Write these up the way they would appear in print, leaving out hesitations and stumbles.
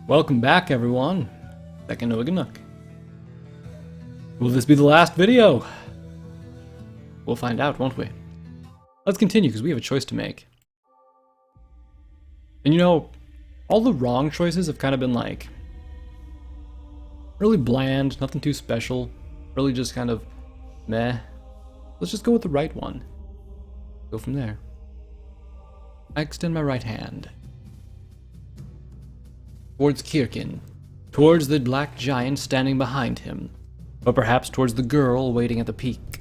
Welcome back, everyone. Sekien Inganock. Will this be the last video? We'll find out, won't we? Let's continue, because we have a choice to make. And you know, all the wrong choices have kind of been like really bland, nothing too special, really just kind of meh. Let's just go with the right one. Go from there. I extend my right hand towards Sekien, towards the black giant standing behind him, or perhaps towards the girl waiting at the peak.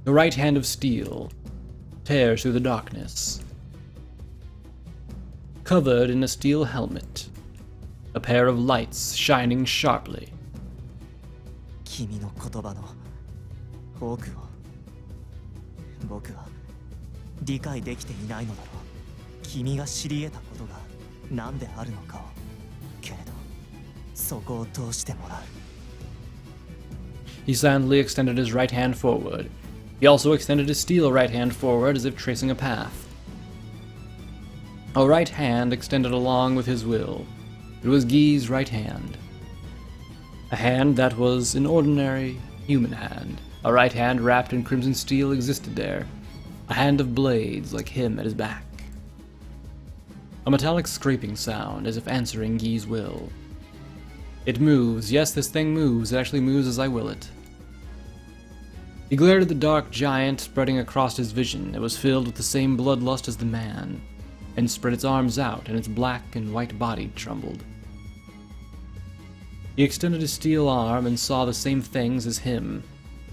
The right hand of steel tears through the darkness. Covered in a steel helmet, a pair of lights shining sharply. 君の言葉の多くを僕は理解できていないのだろう。君が知り得たことが何であるのかを。けれどそこを通してもらう。 He silently extended his right hand forward. He also extended his steel right hand forward as if tracing a path. A right hand extended along with his will. It was Guy's right hand. A hand that was an ordinary human hand. A right hand wrapped in crimson steel existed there. A hand of blades like him at his back. A metallic scraping sound as if answering Guy's will. It moves. Yes, this thing moves. It actually moves as I will it. He glared at the dark giant spreading across his vision. It was filled with the same bloodlust as the man, and spread its arms out, and its black and white body trembled. He extended his steel arm and saw the same things as him.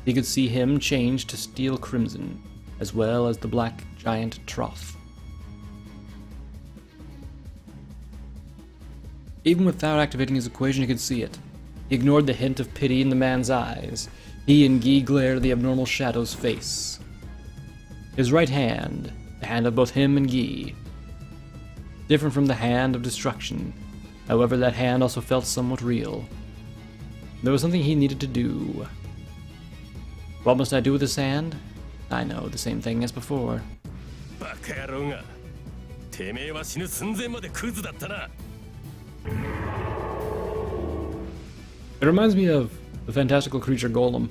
He could see him change to steel crimson, as well as the black giant trough. Even without activating his equation, he could see it. He ignored the hint of pity in the man's eyes. He and Guy glared at the abnormal shadow's face. His right hand, the hand of both him and Guy, different from the hand of destruction. However, that hand also felt somewhat real. There was something he needed to do. What must I do with this hand? I know, the same thing as before. It reminds me of the fantastical creature Golem.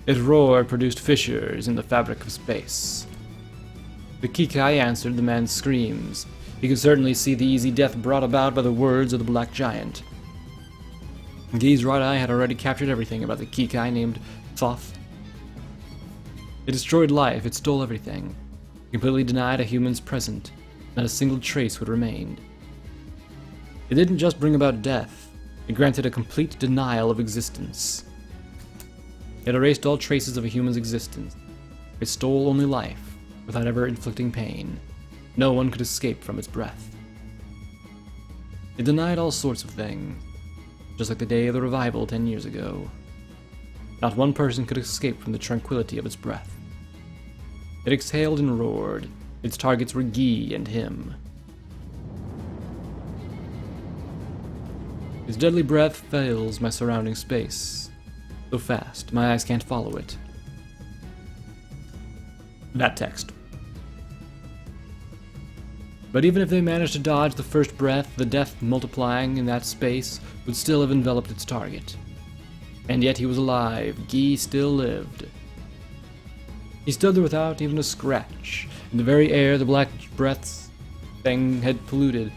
Its roar produced fissures in the fabric of space. The Kikai answered the man's screams. He could certainly see the easy death brought about by the words of the black giant. Guy's right eye had already captured everything about the Kikai named Thoth. It destroyed life, it stole everything. It completely denied a human's present. Not a single trace would remain. It didn't just bring about death, it granted a complete denial of existence. It erased all traces of a human's existence. It stole only life, without ever inflicting pain. No one could escape from its breath. It denied all sorts of things, just like the day of the revival 10 years ago. Not one person could escape from the tranquility of its breath. It exhaled and roared. Its targets were Guy and him. Its deadly breath fills my surrounding space. So fast, my eyes can't follow it. That text. But even if they managed to dodge the first breath, the death multiplying in that space would still have enveloped its target. And yet he was alive. Guy still lived. He stood there without even a scratch. In the very air the black breaths thing had polluted.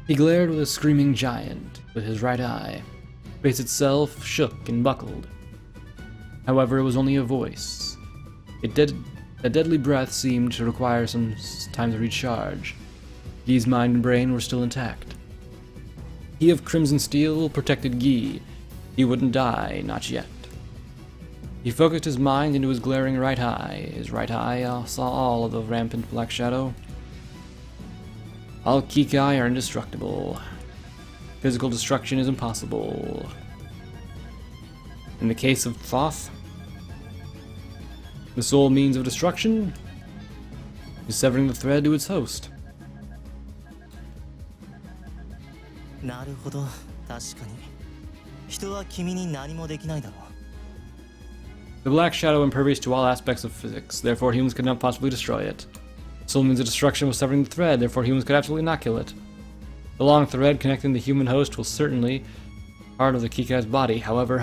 He glared with a screaming giant with his right eye. The face itself shook and buckled. However, it was only a voice. A deadly breath seemed to require some time to recharge. Guy's mind and brain were still intact. He of crimson steel protected Guy. He wouldn't die, not yet. He focused his mind into his glaring right eye. His right eye saw all of the rampant black shadow. All Kikai are indestructible. Physical destruction is impossible. In the case of Thoth, the sole means of destruction is severing the thread to its host. なるほど、確かに人は君に何もできないだろう。 The black shadow impervious to all aspects of physics, therefore humans could not possibly destroy it. Soul means the destruction was severing the thread, therefore humans could absolutely not kill it. The long thread connecting the human host was certainly part of the Kikai's body. However.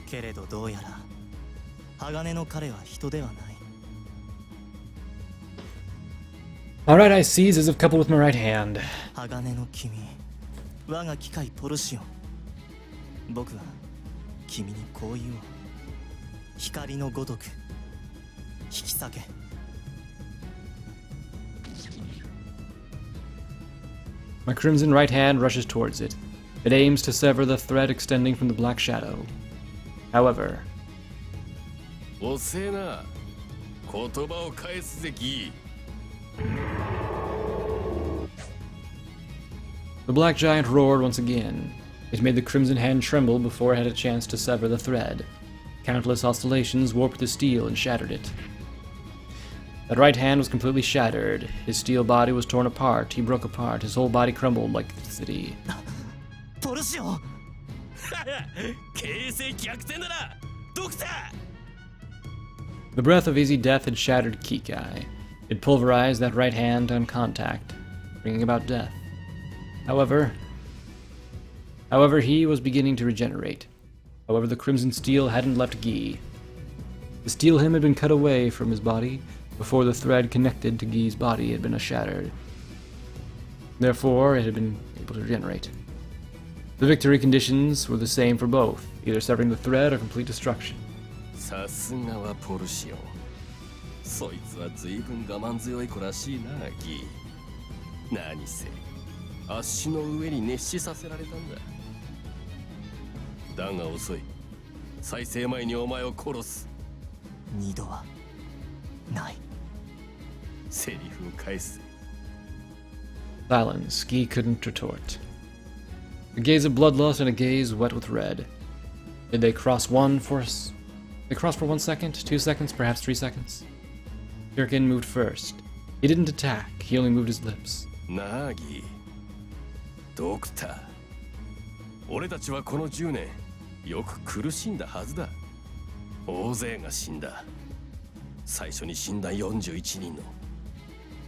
けれどどうやら鋼の彼は人ではない。 Alright, I seize as if coupled with my right hand. 鋼の君、我が機械ポルシオン。僕は君にこう言おう。光のごとく引き裂け。 My crimson right hand rushes towards it. It aims to sever the thread extending from the black shadow. However, 遅えな。言葉を返すぜギー。 the black giant roared once again. It made the crimson hand tremble before it had a chance to sever the thread. Countless oscillations warped the steel and shattered it. That right hand was completely shattered. His steel body was torn apart. He broke apart. His whole body crumbled like the city. ポルシオン。形勢逆転だな、ドクター。 The breath of easy death had shattered Kikai. It pulverized that right hand on contact, bringing about death. However, he was beginning to regenerate. However, the crimson steel hadn't left Guy. The steel him had been cut away from his body before the thread connected to Guy's body had been shattered. Therefore, it had been able to regenerate. The victory conditions were the same for both, either severing the thread or complete destruction. さすがはポルシオン。そいつは随分我慢強い子らしいな、ギー。何せ足の上に熱死させられたんだ。だが遅い。再生前にお前を殺す。二度はない。セリフを返す。 Silence. Guy couldn't retort. A gaze of bloodlust and a gaze wet with red. Did they cross They crossed for 1 second, 2 seconds, perhaps 3 seconds. Sekien moved first. He didn't attack, he only moved his lips. なあギー。ドクター。俺たちはこの10年、よく苦しんだはずだ。大勢が死んだ。最初に死んだ41人の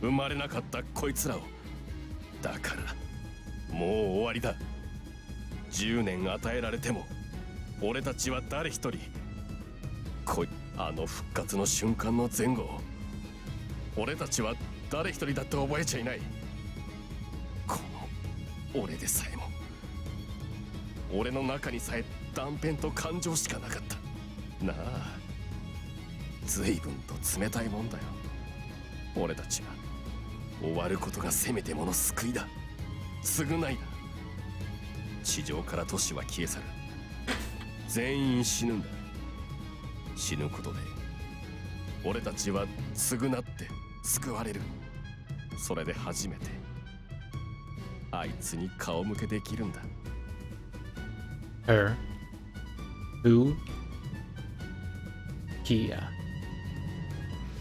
生まれなかったこいつらを。だからもう終わりだ。10年与えられても俺たちは誰一人あの復活の瞬間の前後を俺たちは誰一人だって覚えちゃいない。この俺でさえも俺の中にさえ断片と感情しかなかったなあ。随分と冷たいもんだよ。俺たちは終わることがせめてもの救いだ。償いだ。地上から都市は消え去る。全員死ぬんだ。死ぬことで俺たちは償って救われる。それで初めてあいつに顔向けできるんだ。 Her? Who? Kia.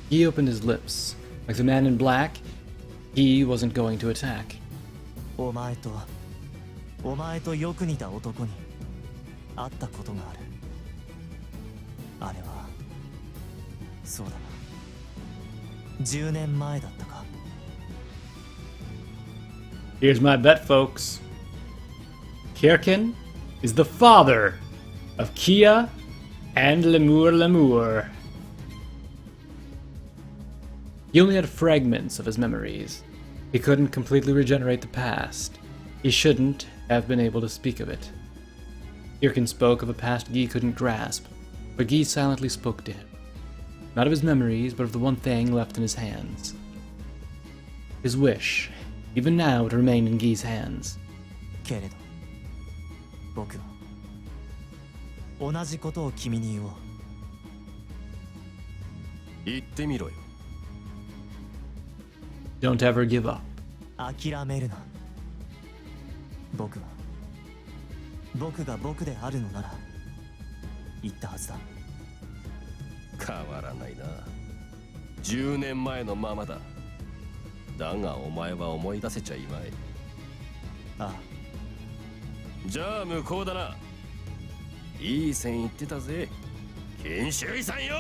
He opened his lips. Like the man in black, he wasn't going to attack. お前とよく似た男に会ったことがある。あれはそうだな、10年前だったか。 Here's my bet, folks. Sekien is the father of Kia and Lemur. He only had fragments of his memories. He couldn't completely regenerate the past. He shouldn't have been able to speak of it. Sekien spoke of a past Guy couldn't grasp, but Guy silently spoke to him. Not of his memories, but of the one thing left in his hands. His wish, even now, it remained in Guy's hands. けれど僕は同じことを君に言おう。言ってみろよ。 Don't ever give up. 諦めるな。僕が僕であるのなら言ったはずだ。変わらないな。10年前のままだ。だがお前は思い出せちゃいまい。ああ、じゃあ向こうだな。いい線いってたぜ、研修医さんよ。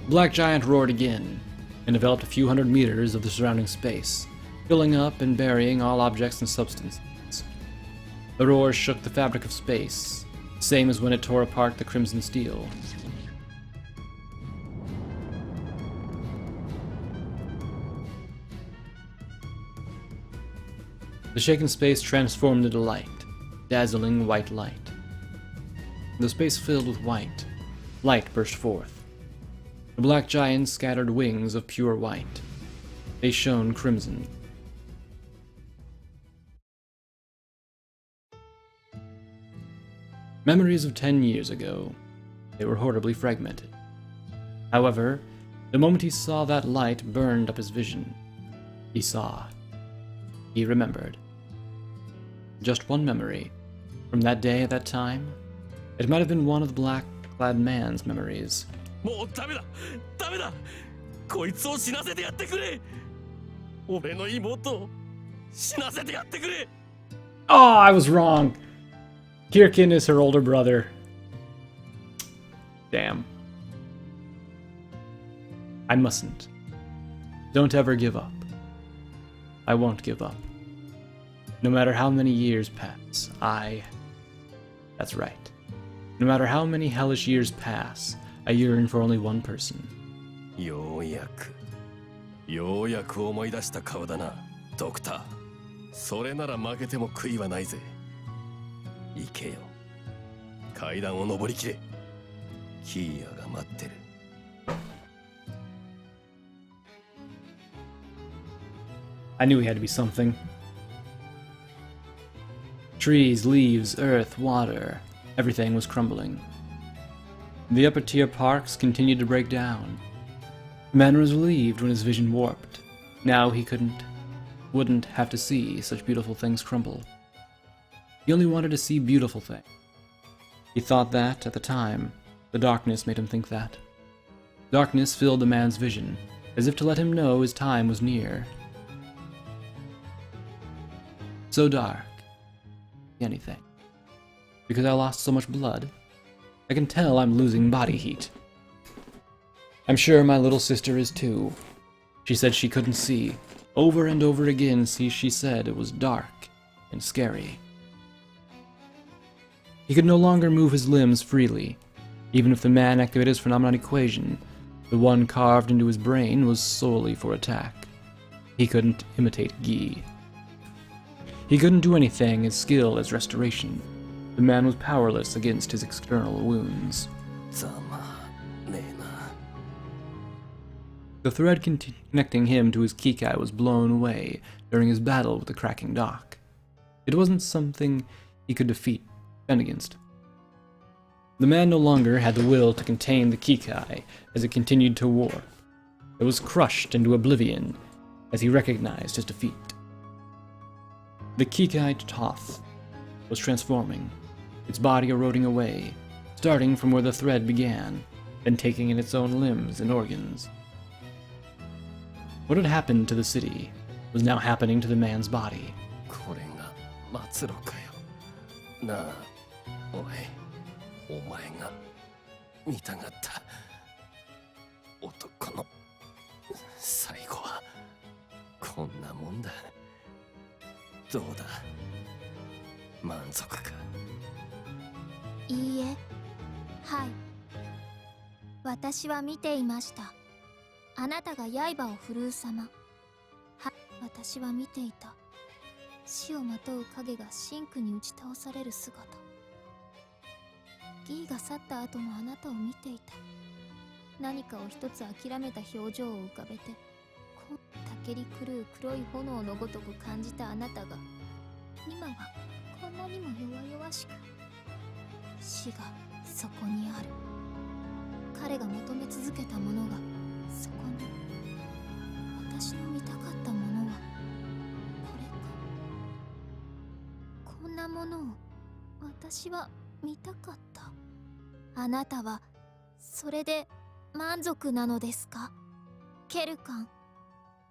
Black Giant roared again, and enveloped a few hundred meters of the surrounding space, filling up and burying all objects and substances. The roar shook the fabric of space, same as when it tore apart the crimson steel. The shaken space transformed into light, dazzling white light. The space filled with white. Light burst forth. The black giants scattered wings of pure white. They shone crimson. Memories of 10 years ago. They were horribly fragmented. However, the moment he saw that light burned up his vision. He saw. He remembered. Just one memory. From that day at that time. It might have been one of the black-clad man's memories. もうダメだ、ダメだ。こいつを死なせてやってくれ。俺の妹を死なせてやってくれ。Oh, I was wrong. Kirkin is her older brother. Damn. I mustn't. Don't ever give up. I won't give up. No matter how many years pass, That's right. No matter how many hellish years pass, I yearn for only one person. ようやく思い出した顔だな、ドクター。それなら負けても悔いはないぜ。行けよ。階段を上りきれ。キーヤが待ってる。I knew he had to be something. Trees, leaves, earth, water, everything was crumbling. The upper tier parks continued to break down. The man was relieved when his vision warped. Now he wouldn't have to see such beautiful things crumble. He only wanted to see beautiful things. He thought that, at the time, the darkness made him think that. Darkness filled the man's vision, as if to let him know his time was near. So dark. Anything. Because I lost so much blood. I can tell I'm losing body heat. I'm sure my little sister is too. She said she couldn't see. Over and over again, she said it was dark and scary. He could no longer move his limbs freely. Even if the man activated his phenomenon equation, the one carved into his brain was solely for attack. He couldn't imitate Gi. He couldn't do anything as skilled as restoration. The man was powerless against his external wounds. The thread connecting him to his Kikai was blown away during his battle with the cracking dock. It wasn't something he could defend against. The man no longer had the will to contain the Kikai as it continued to warp. It was crushed into oblivion as he recognized his defeat. The Kikai Toth was transforming, its body eroding away, starting from where the thread began, then taking in its own limbs and organs. What had happened to the city was now happening to the man's body. これが末路かよ。なあ、お前が見たがった男の最後はこんなもんだ。どうだ、満足か。いいえ、はい。私は見ていました。あなたが刃を振るう様。はい、私は見ていた。死をまとう影がシンクに打ち倒される姿。ギーが去った後のあなたを見ていた。何かを一つ諦めた表情を浮かべて、たけり狂う黒い炎のごとく感じたあなたが、今はこんなにも弱々しく、死がそこにある。彼が求め続けたものがそこに。私の見たかったものはこれか。こんなものを私は見たかった。あなたはそれで満足なのですか？ケルカン、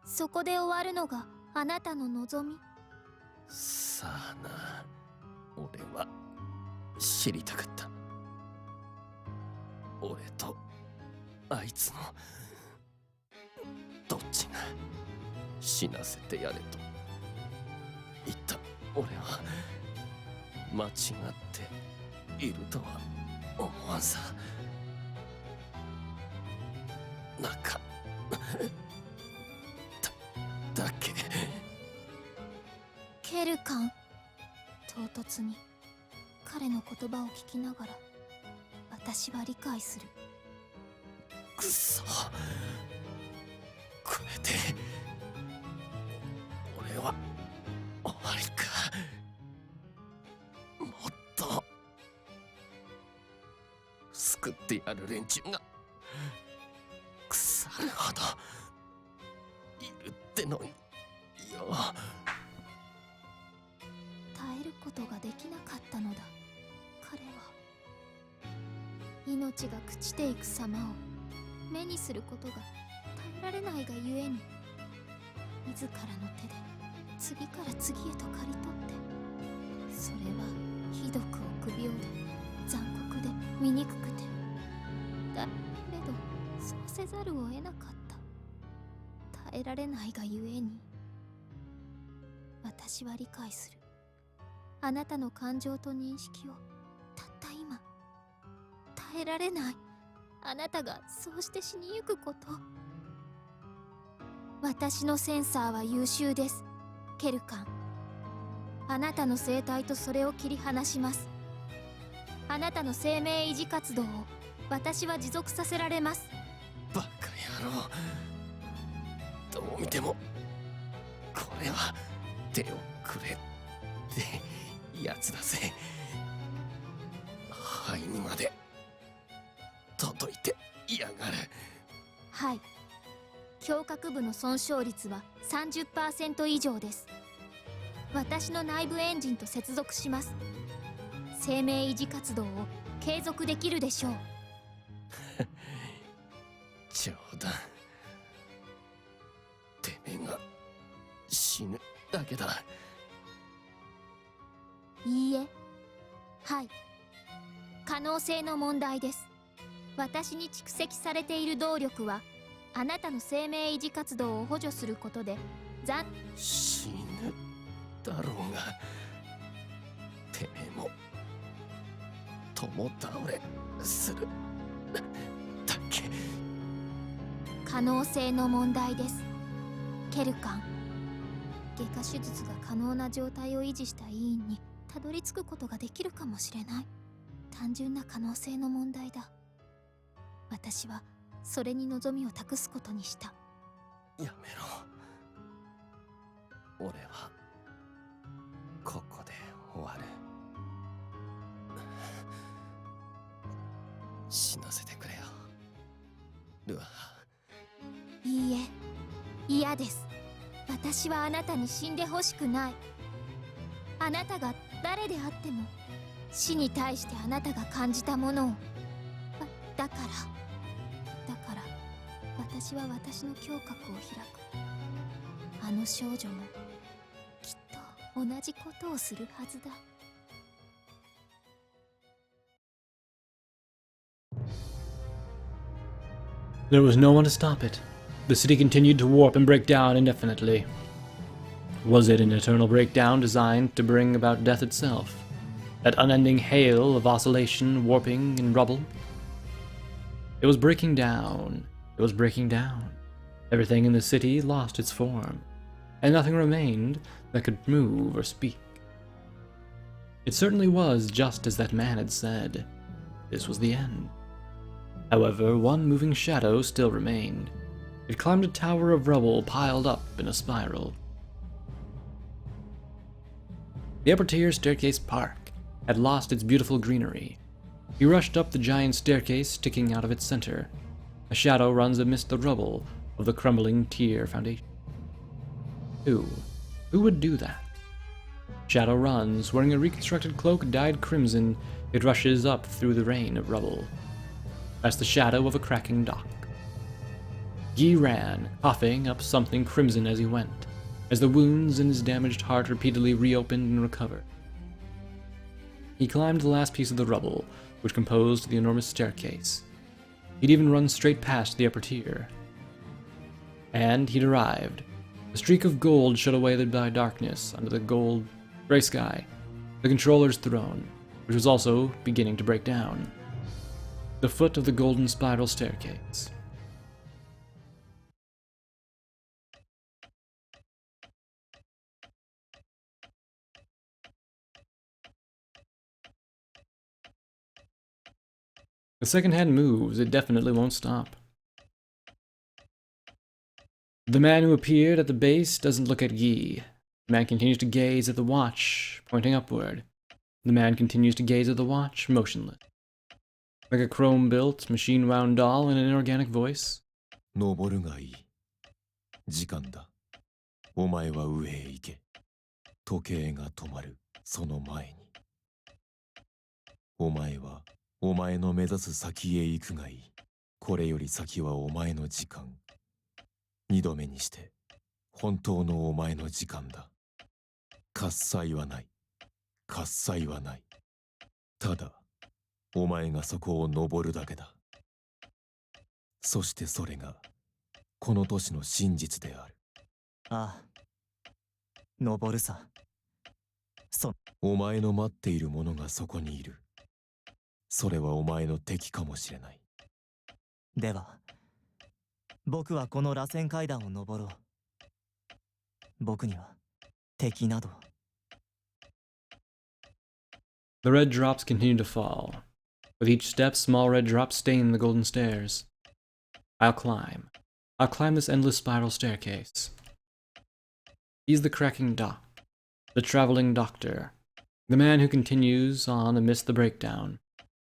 そこで終わるのがあなたの望み？さあな、俺は知りたかった。俺とあいつのどっちが死なせてやれと言った俺は間違っているとは思わんさ。なんかだっけ。ケルカン、唐突に彼の言葉を聞きながら私は理解する。くそ、これで俺は終わりか。もっと救ってやる連中が腐るほどいるってのによ。耐えることができなかったのだ。彼は命が朽ちていく様を目にすることが耐えられないがゆえに、自らの手で次から次へと刈り取って、それはひどく臆病で残酷で醜くて、だけどそうせざるを得なかった。耐えられないがゆえに、私は理解する。あなたの感情と認識をたった今。耐えられない。あなたがそうして死にゆくこと。私のセンサーは優秀です、ケルカン。あなたの生態とそれを切り離します。あなたの生命維持活動を私は持続させられます。バカ野郎、どう見てもこれは手をくれってやつだぜ。肺にまで届いてやがる。はい、胸郭部の損傷率は 30% 以上です。私の内部エンジンと接続します。生命維持活動を継続できるでしょう。冗談。てめえが死ぬだけだ。いいえ、はい、可能性の問題です。私に蓄積されている動力はあなたの生命維持活動を補助することで死ぬだろうが、てめえも共倒れするだけ。可能性の問題です、ケルカン。外科手術が可能な状態を維持した医院にたどり着くことができるかもしれない。単純な可能性の問題だ。私はそれに望みを託すことにした。やめろ。俺はここで終わる。死なせてくれよ、ルアー。いいえ、嫌です。私はあなたに死んでほしくない。あなたが誰であっても死に対してあなたが感じたものを。だから私は私の胸郭を開く。あの少女もきっと同じことをするはずだ。There was no one to stop it. The city continued to warp and break down indefinitely. Was it an eternal breakdown designed to bring about death itself? That unending hail of oscillation, warping, and rubble? It was breaking down. It was breaking down. Everything in the city lost its form, and nothing remained that could move or speak. It certainly was just as that man had said. This was the end. However, one moving shadow still remained. It climbed a tower of rubble piled up in a spiral. The upper tier staircase park had lost its beautiful greenery. He rushed up the giant staircase sticking out of its center. A shadow runs amidst the rubble of the crumbling tier foundation. Who would do that? Shadow runs, wearing a reconstructed cloak dyed crimson. It rushes up through the rain of rubble. That's the shadow of a cracking dock. Guy ran, coughing up something crimson as he went, as the wounds in his damaged heart repeatedly reopened and recovered. He climbed the last piece of the rubble, which composed the enormous staircase. He'd even run straight past the upper tier. And he'd arrived. A streak of gold shut away the darkness under the gray sky, the controller's throne, which was also beginning to break down. The foot of the golden spiral staircase. The second hand moves, it definitely won't stop. The man who appeared at the base doesn't look at Guy. The man continues to gaze at the watch, pointing upward. The man continues to gaze at the watch, motionless. Like a chrome-built, machine-wound doll in an inorganic voice. 登るがいい。時間だ。お前は上へ行け。時計が止まる、その前に。お前は、お前の目指す先へ行くがいい。これより先はお前の時間。二度目にして、本当のお前の時間だ。喝采はない。喝采はない。ただ、お前がそこを登るだけだ。そしてそれが、この都市の真実である。ああ、登るさ。お前の待っている者がそこにいる。それはお前の敵かもしれない。では、僕はこの螺旋階段を登ろう。僕には敵など。The red drops continue to fall. With each step, small red drops stain the golden stairs. I'll climb. I'll climb this endless spiral staircase. He's the cracking doc, the traveling doctor, the man who continues on amidst the breakdown,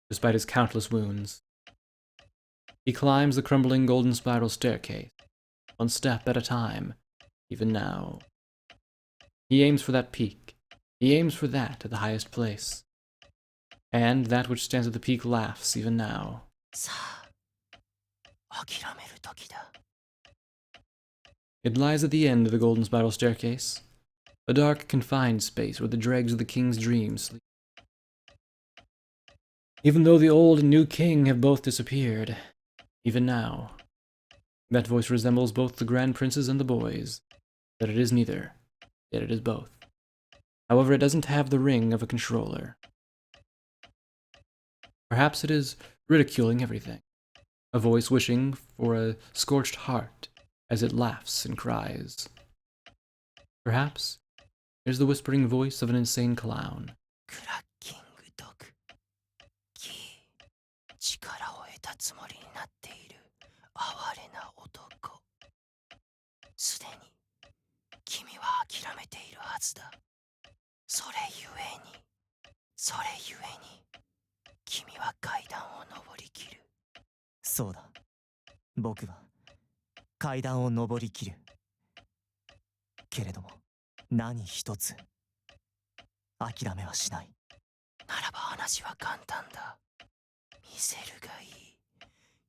despite his countless wounds. He climbs the crumbling golden spiral staircase, one step at a time, even now. He aims for that peak. He aims for that at the highest place. And that which stands at the peak laughs even now. さあ、諦める時だ。It lies at the end of the golden spiral staircase, a dark, confined space where the dregs of the king's dreams sleep. Even though the old and new king have both disappeared, even now, that voice resembles both the grand princes and the boys, but it is neither, yet it is both. However, it doesn't have the ring of a controller. Perhaps it is ridiculing everything, a voice wishing for a scorched heart as it laughs and cries. Perhaps it is the whispering voice of an insane clown. クラッキングドグ。キー、力を得たつもりになっている哀れな男。すでに君は諦めているはずだ。それゆえに君は階段を登りきる。そうだ。僕は階段を登りきる。けれども何一つ諦めはしない。ならば話は簡単だ。見せるがいい。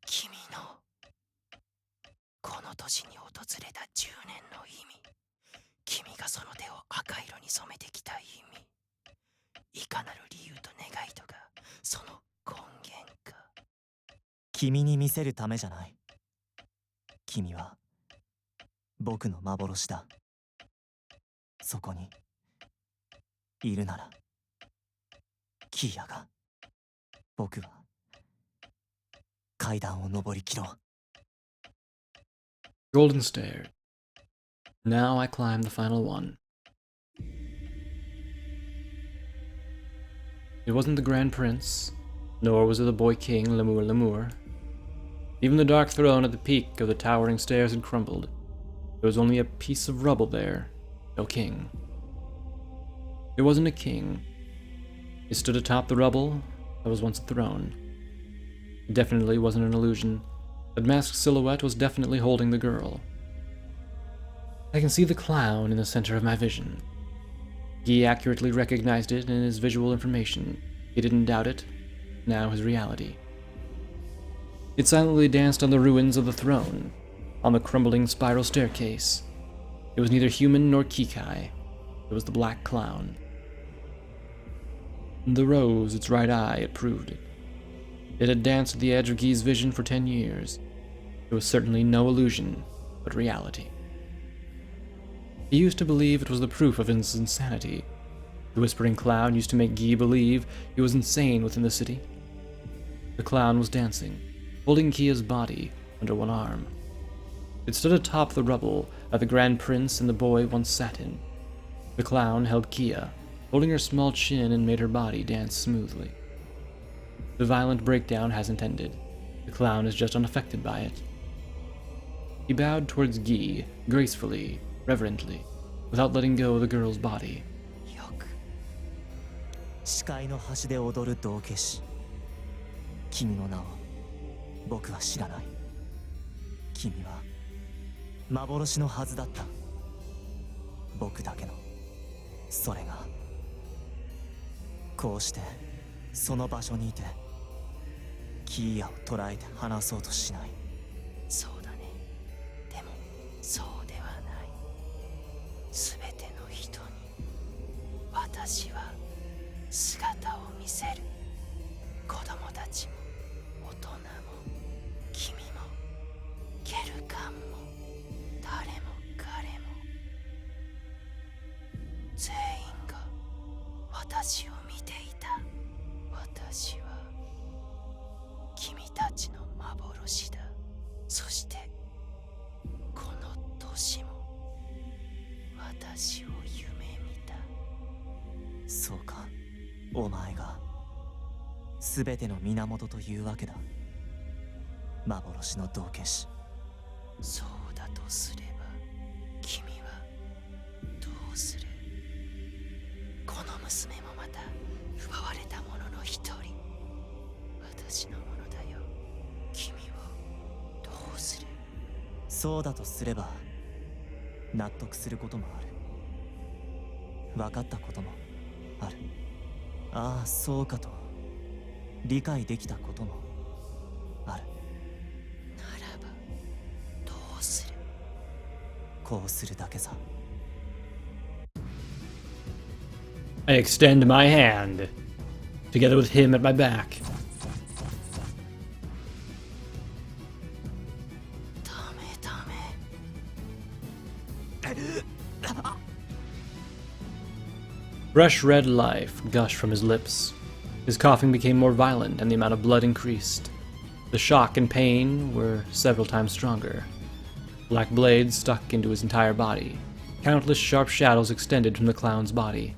君のこの年に訪れた10年の意味。君がその手を赤色に染めてきた意味。いかなる理由と願いとがその根源か。君に見せるためじゃない。君は僕の幻だ。そこにいるならキーヤが僕は階段を登りきろう。 Golden Stair. Now I climb the final one. It wasn't the Grand Prince, nor was it the boy king Lemur Lemur. Even the dark throne at the peak of the towering stairs had crumbled. There was only a piece of rubble there, no king. It wasn't a king. It stood atop the rubble that was once a throne. It definitely wasn't an illusion. That masked silhouette was definitely holding the girl. I can see the clown in the center of my vision. Guy accurately recognized it in his visual information. He didn't doubt it. Now his reality. It silently danced on the ruins of the throne. on the crumbling spiral staircase. It was neither human nor Kikai. It was the Black Clown. The rose, its right eye, it proved it. It had danced at the edge of Guy's vision for 10 years. It was certainly no illusion, but reality. He used to believe it was the proof of his insanity. The Whispering Clown used to make Guy believe he was insane within the city. The clown was dancing, holding Kia's body under one arm. It stood atop the rubble that the Grand Prince and the boy once sat in. The clown held Kia, holding her small chin, and made her body dance smoothly. The violent breakdown hasn't ended. The clown is just unaffected by it. He bowed towards Guy, gracefully, reverently, without letting go of the girl's body. よく視界の端で踊る道化師。君の名を僕は知らない。君は幻のはずだった。僕だけのそれがこうしてその場所にいてキーヤを捕らえて離そうとしない。そうだね。でもそうではない。すべての人に私は姿を見せる。子供たちも大人も君もケルカンも誰も彼も全員が私を見ていた。私は君たちの幻だ。そしてこの年も私を夢見た。そうか、お前が全ての源というわけだ。幻の道化師。そうだとすれば君はどうする？この娘もまた奪われた者の一人。私のものだよ。君はどうする？そうだとすれば納得することもある。分かったこともある。ああ、そうかと理解できたこともある。ならばどうする？こうするだけさ。I extend my hand, together with him at my back. ダメダメ。Fresh red life gushed from his lips. His coughing became more violent and the amount of blood increased. The shock and pain were several times stronger. Black blades stuck into his entire body. Countless sharp shadows extended from the clown's body.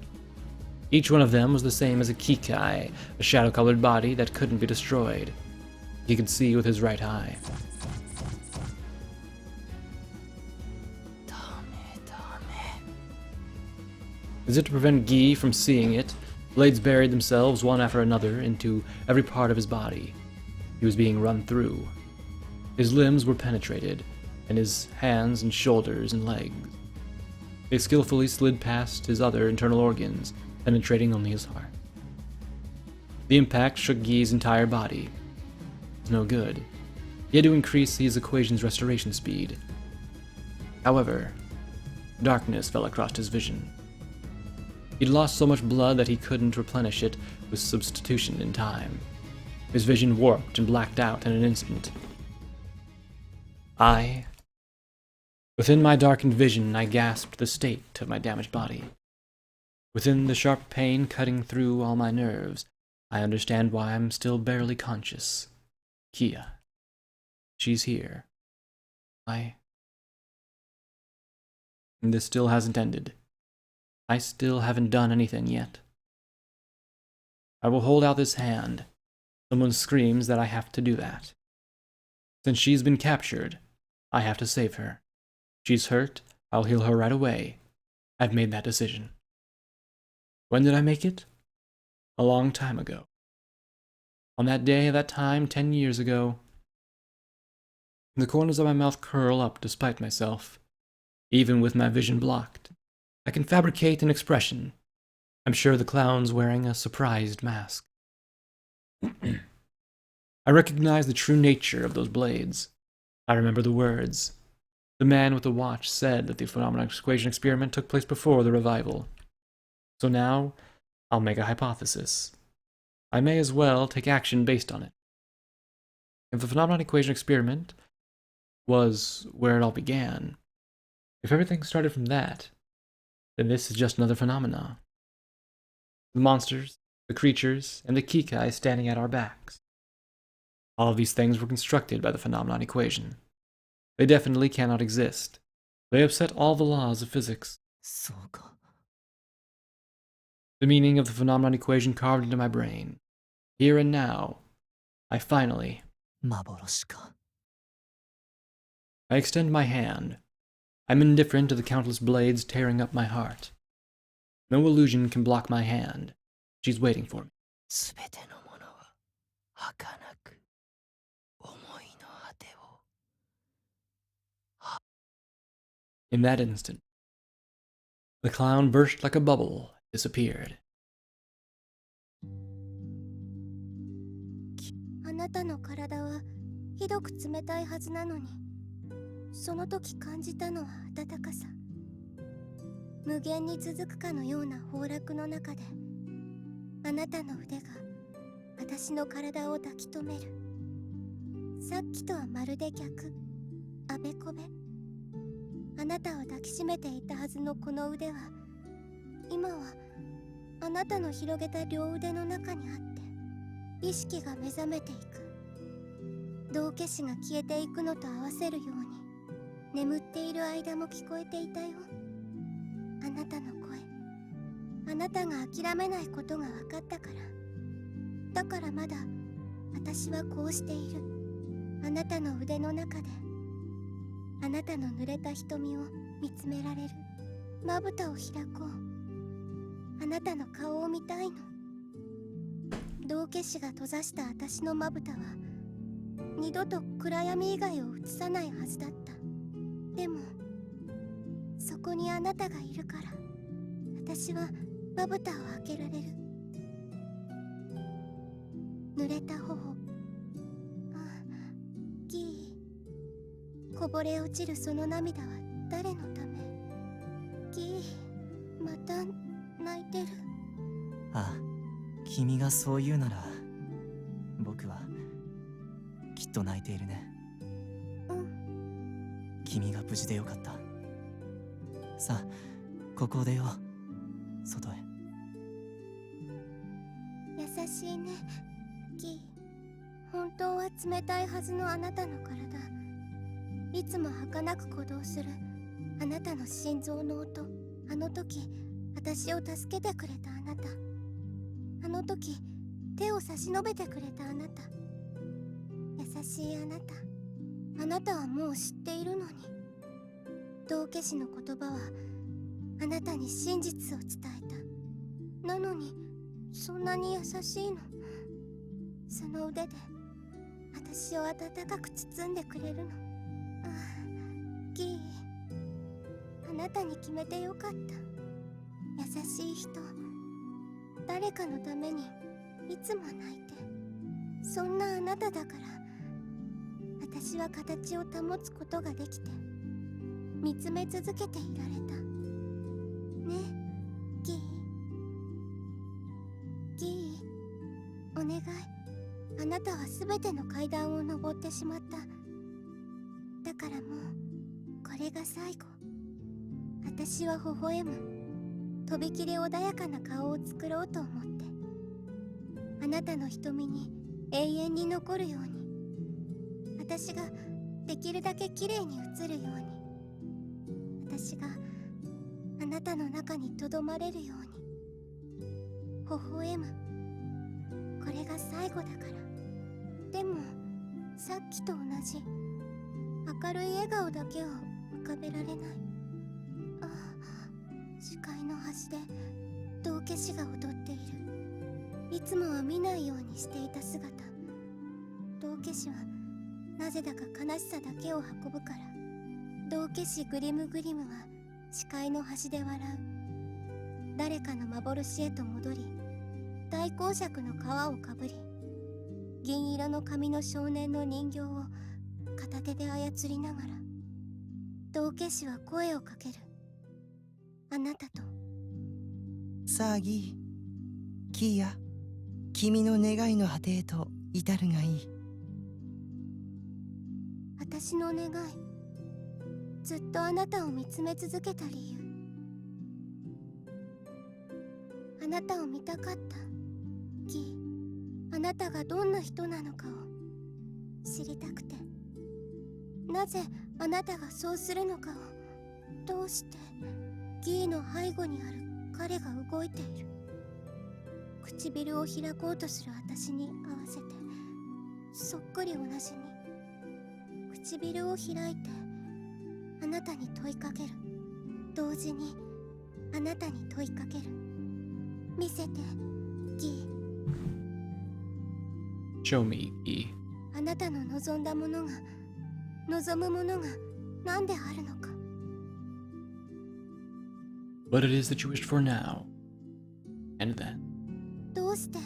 Each one of them was the same as a Kikai, a shadow-colored body that couldn't be destroyed. He could see with his right eye. ダメダメ。 As if to prevent Guy from seeing it, blades buried themselves one after another into every part of his body. He was being run through. His limbs were penetrated, and his hands and shoulders and legs. They skillfully slid past his other internal organs, penetrating only his heart. The impact shook Guy's entire body. It was no good. He had to increase his equation's restoration speed. However, darkness fell across his vision. He'd lost so much blood that he couldn't replenish it with substitution in time. His vision warped and blacked out in an instant. Within my darkened vision, I gasped the state of my damaged body. Within the sharp pain cutting through all my nerves, I understand why I'm still barely conscious. Kia. She's here. This still hasn't ended. I still haven't done anything yet. I will hold out this hand. Someone screams that I have to do that. Since she's been captured, I have to save her. She's hurt, I'll heal her right away. I've made that decision. When did I make it? A long time ago. On that day, that time, 10 years ago. The corners of my mouth curl up despite myself. Even with my vision blocked, I can fabricate an expression. I'm sure the clown's wearing a surprised mask. I recognize the true nature of those blades. I remember the words. The man with the watch said that the phenomenon equation experiment took place before the revival. So now, I'll make a hypothesis. I may as well take action based on it. If the phenomenon equation experiment was where it all began, if everything started from that, then this is just another phenomena. The monsters, the creatures, and the Kikai standing at our backs. All of these things were constructed by the phenomenon equation. They definitely cannot exist. They upset all the laws of physics. そうか。 The meaning of the phenomenon equation carved into my brain. Here and now, I finally... 幻か。 I extend my hand. I'm indifferent to the countless blades tearing up my heart. No illusion can block my hand. She's waiting for me. すべてのものは儚く思いの果てを。 In that instant, the clown burst like a bubble, disappeared. あなたの体はひどく冷たいはずなのに、その時感じたのは温かさ。無限に続くかのような崩落の中で、あなたの腕が私の体を抱き留める。さっきとはまるで逆、あべこべ。あなたを抱きしめていたはずのこの腕は、今はあなたの広げた両腕の中にあって、意識が目覚めていく。道化師が消えていくのと合わせるように、眠っている間も聞こえていたよ。あなたの声、あなたが諦めないことが分かったから。だからまだ私はこうしている。あなたの腕の中で、あなたの濡れた瞳を見つめられる。まぶたを開こう。あなたの顔を見たいの。道化師が閉ざした私のまぶたは二度と暗闇以外を映さないはずだった。でもそこにあなたがいるから、私はまぶたを開けられる。濡れた頬、ギー、こぼれ落ちるその涙は誰のため？ギー、また泣いてる。ああ、君がそう言うなら僕はきっと泣いているね。うん。君が無事でよかった。さあ、ここを出よう。外へ。優しいね、ギー。本当は冷たいはずのあなたの体、いつも儚く鼓動するあなたの心臓の音。あの時私を助けてくれたあなた、あの時手を差し伸べてくれたあなた、優しいあなた。あなたはもう知っているのに。道化師の言葉はあなたに真実を伝えた。なのにそんなに優しいの。その腕で私を温かく包んでくれるの。ああ、ギー、あなたに決めてよかった。優しい人、誰かのためにいつも泣いて、そんなあなただから私は形を保つことができて、見つめ続けていられた。ね、ギー。ギー、お願い。あなたはすべての階段を登ってしまった。だからもうこれが最後。私は微笑む。とびきり穏やかな顔を作ろうと思って、あなたの瞳に永遠に残るように、私ができるだけ綺麗に映るように、私があなたの中にとどまれるように。微笑む。これが最後だから。でもさっきと同じ明るい笑顔だけを浮かべられない。ああ、視界の端で道化師が踊っている。いつもは見ないようにしていた姿。道化師はなぜだか悲しさだけを運ぶから。道化師グリムグリムは視界の端で笑う。誰かの幻へと戻り、大公爵の皮をかぶり、銀色の髪の少年の人形を片手で操りながら、道化師は声をかける。あなたと。さあギー、キーヤ、君の願いの果てへと至るがいい。私の願い、ずっとあなたを見つめ続けた理由。あなたを見たかった。ギー、あなたがどんな人なのかを知りたくて。なぜあなたがそうするのかを、どうしてギーの背後にある彼が動いている。唇を開こうとする私に合わせてそっくり同じに唇を開いてあなたに問いかける。同時にあなたに問いかける。見せて、ギー。 Show me, E. あなたの望んだものが、望むものが何であるのか。 What it is that you wished for now. And then. どうして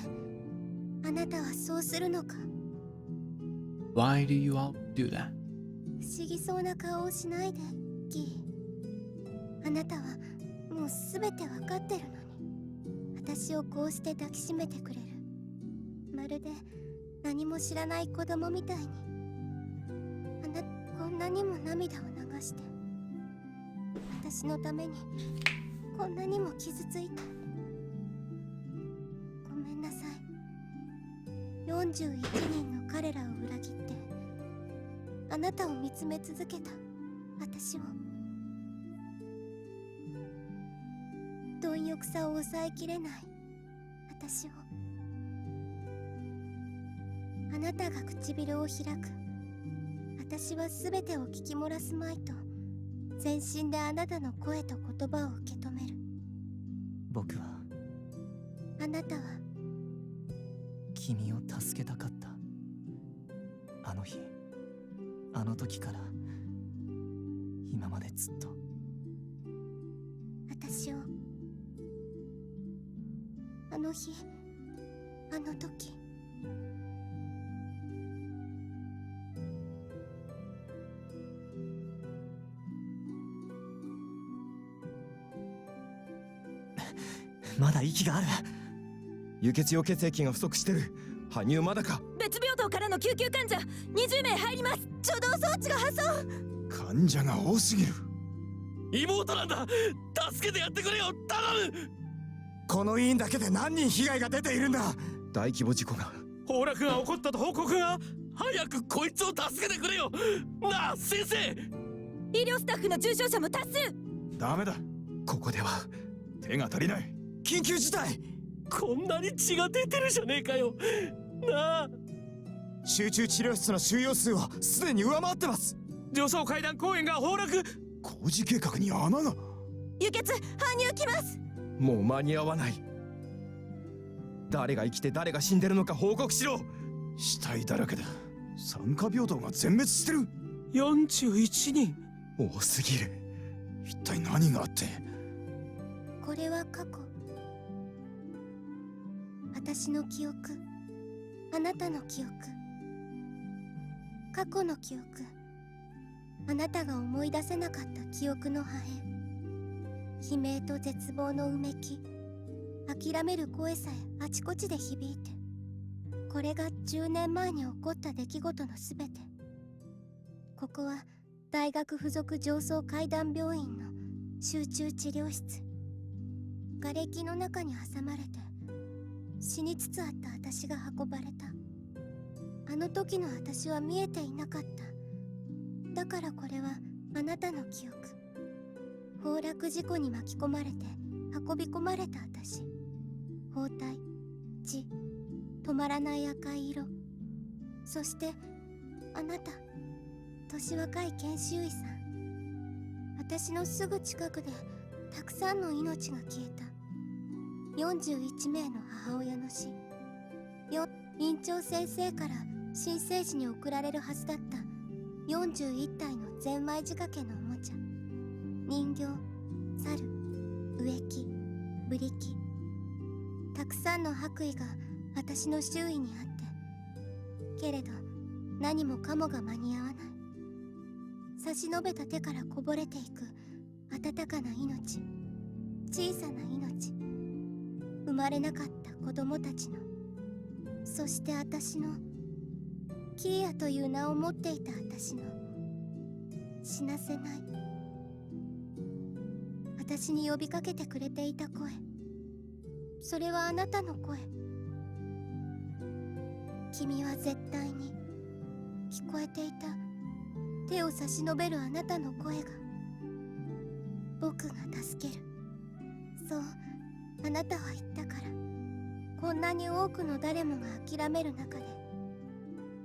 あなたはそうするのか。 Why do you all do that? 不思議そうな顔をしないで、ギー。あなたはもうすべてわかってるのに、私をこうして抱きしめてくれる。まるで何も知らない子供みたいに。こんなにも涙を流して、私のためにこんなにも傷ついた。ごめんなさい。41人の彼らを裏切ってあなたを見つめ続けた私を。貪欲さを抑えきれない私を。あなたが唇を開く。私は全てを聞き漏らすまいと全身であなたの声と言葉を受け止める。僕はあなたは君を助けたかった。あの日、あの時から今までずっと。私をあの日、あの時。まだ息がある。輸血用血液が不足してる。搬入まだか。別病棟からの救急患者20名入ります。助動装置が破損。患者が多すぎる。妹なんだ。助けてやってくれよ、頼む。この医院だけで何人被害が出ているんだ。大規模事故が。崩落が起こったと報告が。早くこいつを助けてくれよなあ、先生。医療スタッフの重症者も多数。ダメだ、ここでは手が足りない。緊急事態。こんなに血が出てるじゃねえかよなあ。集中治療室の収容数はすでに上回ってます。上層階段公園が崩落。工事計画に穴が。輸血搬入きます。もう間に合わない。誰が生きて誰が死んでるのか報告しろ。死体だらけだ。産科病棟が全滅してる。41人。多すぎる。一体何があって。これは過去。私の記憶、あなたの記憶、過去の記憶、あなたが思い出せなかった記憶の破片、悲鳴と絶望のうめき、諦める声さえあちこちで響いて、これが10年前に起こった出来事のすべて。ここは大学附属上層階段病院の集中治療室。瓦礫の中に挟まれて死につつあった私が運ばれた。あの時の私は見えていなかった。だからこれはあなたの記憶。崩落事故に巻き込まれて運び込まれた私。包帯、血、止まらない赤い色。そしてあなた、年若い研修医さん。私のすぐ近くでたくさんの命が消えた。41名の母親の死。院長先生から新生児に送られるはずだった41体のゼンマイ仕掛けのおもちゃ。人形、猿、植木、ブリキ。たくさんの白衣が私の周囲にあって、けれど何もかもが間に合わない。差し伸べた手からこぼれていく温かな命、小さな命、生まれなかった子供たちの、そして私の、キーヤという名を持っていた私の、死なせない、私に呼びかけてくれていた声、それはあなたの声。君は絶対に聞こえていた手を差し伸べるあなたの声が僕が助ける、そうあなたは言ったから。こんなに多くの誰もが諦める中で、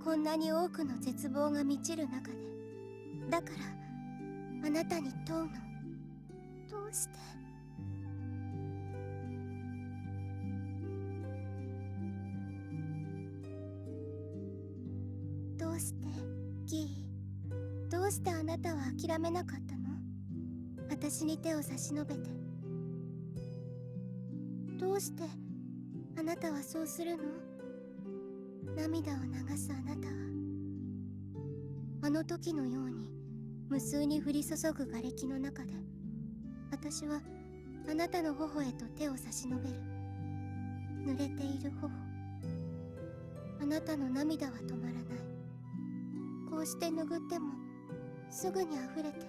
こんなに多くの絶望が満ちる中で、だからあなたに問うの。どうしてどうしてギー、どうしてあなたは諦めなかったの？私に手を差し伸べて。どうしてあなたはそうするの？涙を流すあなたは、あの時のように無数に降り注ぐ瓦礫の中で、私はあなたの頬へと手を差し伸べる。濡れている頬、あなたの涙は止まらない。こうして拭ってもすぐに溢れて、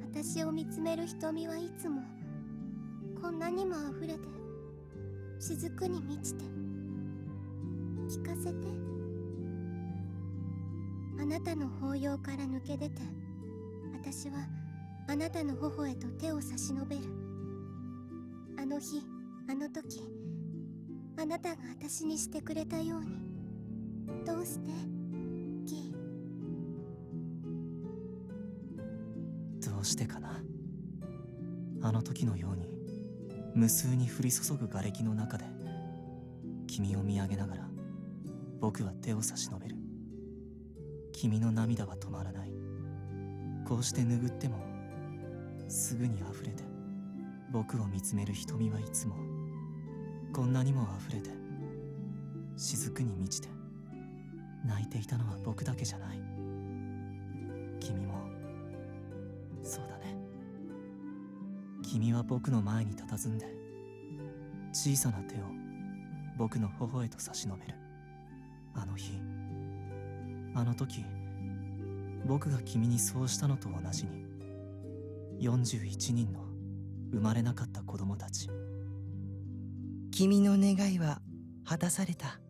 私を見つめる瞳はいつもこんなにも溢れて、雫に満ちて。聞かせて。あなたの抱擁から抜け出て、私はあなたの頬へと手を差し伸べる。あの日、あの時、あなたが私にしてくれたように。どうしてギー。どうしてかな。あの時のように無数に降り注ぐ瓦礫の中で、君を見上げながら僕は手を差し伸べる。君の涙は止まらない。こうして拭ってもすぐに溢れて、僕を見つめる瞳はいつもこんなにも溢れて、雫に満ちて。泣いていたのは僕だけじゃない。君もそうだね。君は僕の前に佇んで、小さな手を僕の頬へと差し伸べる。あの日、あの時、僕が君にそうしたのと同じに、41人の生まれなかった子供たち。君の願いは果たされた。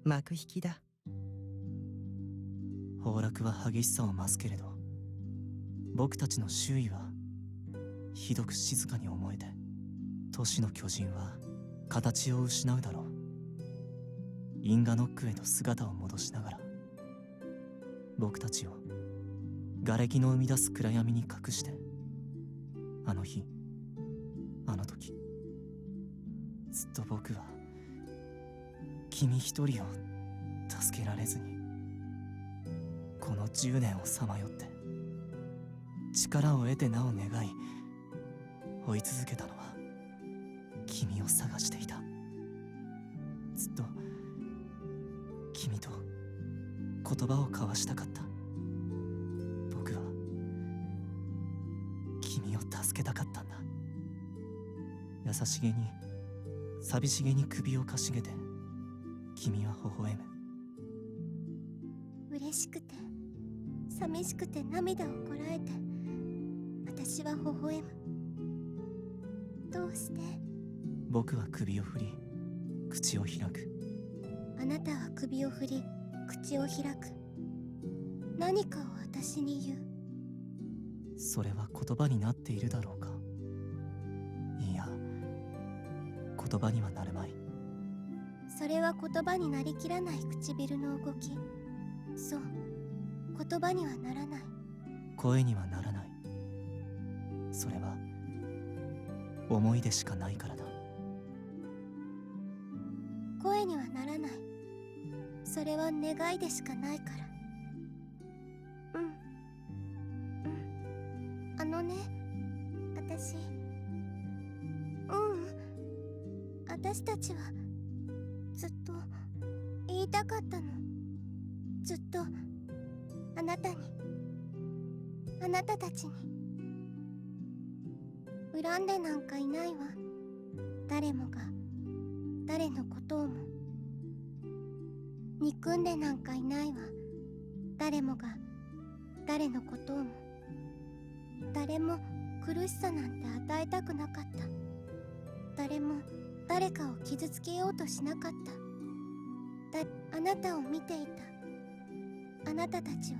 幕引きだ。崩落は激しさを増すけれど、僕たちの周囲はひどく静かに思えて、都市の巨人は形を失うだろう。インガノックへと姿を戻しながら、僕たちを瓦礫の生み出す暗闇に隠して。あの日、あの時、ずっと僕は君一人を助けられずに、この10年をさまよって、力を得てなお願い、追い続けたのは君を探していた。ずっと君と言葉を交わしたかった。僕は君を助けたかったんだ。優しげに寂しげに首をかしげて、君は微笑む。嬉しくて寂しくて涙をこらえて、私は微笑む。どうして？僕は首を振り、口を開く。あなたは首を振り、口を開く。何かを私に言う。それは言葉になっているだろうか。いや、言葉にはなるまい。それは言葉になりきらない唇の動き。そう、言葉にはならない。声にはならない。それは思いでしかないからだ。声にはならない。それは願いでしかないから。あのね、私たちはずっと言いたかったの。ずっとあなたにあなたたちに恨んでなんかいないわ。誰もが誰のことをも憎んでなんかいないわ。誰もが誰のことをも。誰も苦しさなんて与えたくなかった。誰も誰かを傷つけようとしなかった。あなたを見ていた。あなたたちを、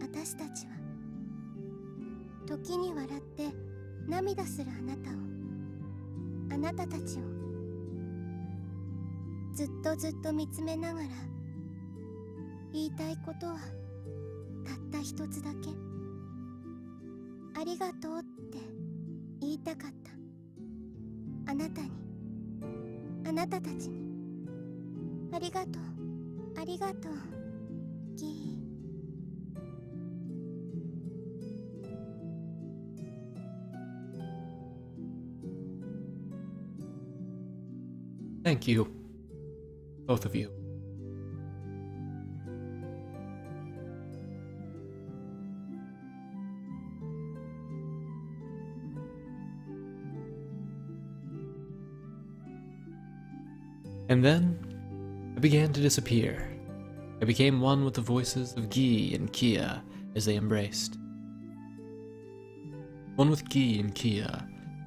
私たちは。時に笑って涙するあなたを、あなたたちをずっとずっと見つめながら言いたいことはたった一つだけ。ありがとうって言いたかった。あなたに、あなたたちに。ありがとう、ありがとう、ギー。Thank you, both of you. And then I began to disappear. I became one with the voices of Guy and Kia as they embraced. One with Guy and Kia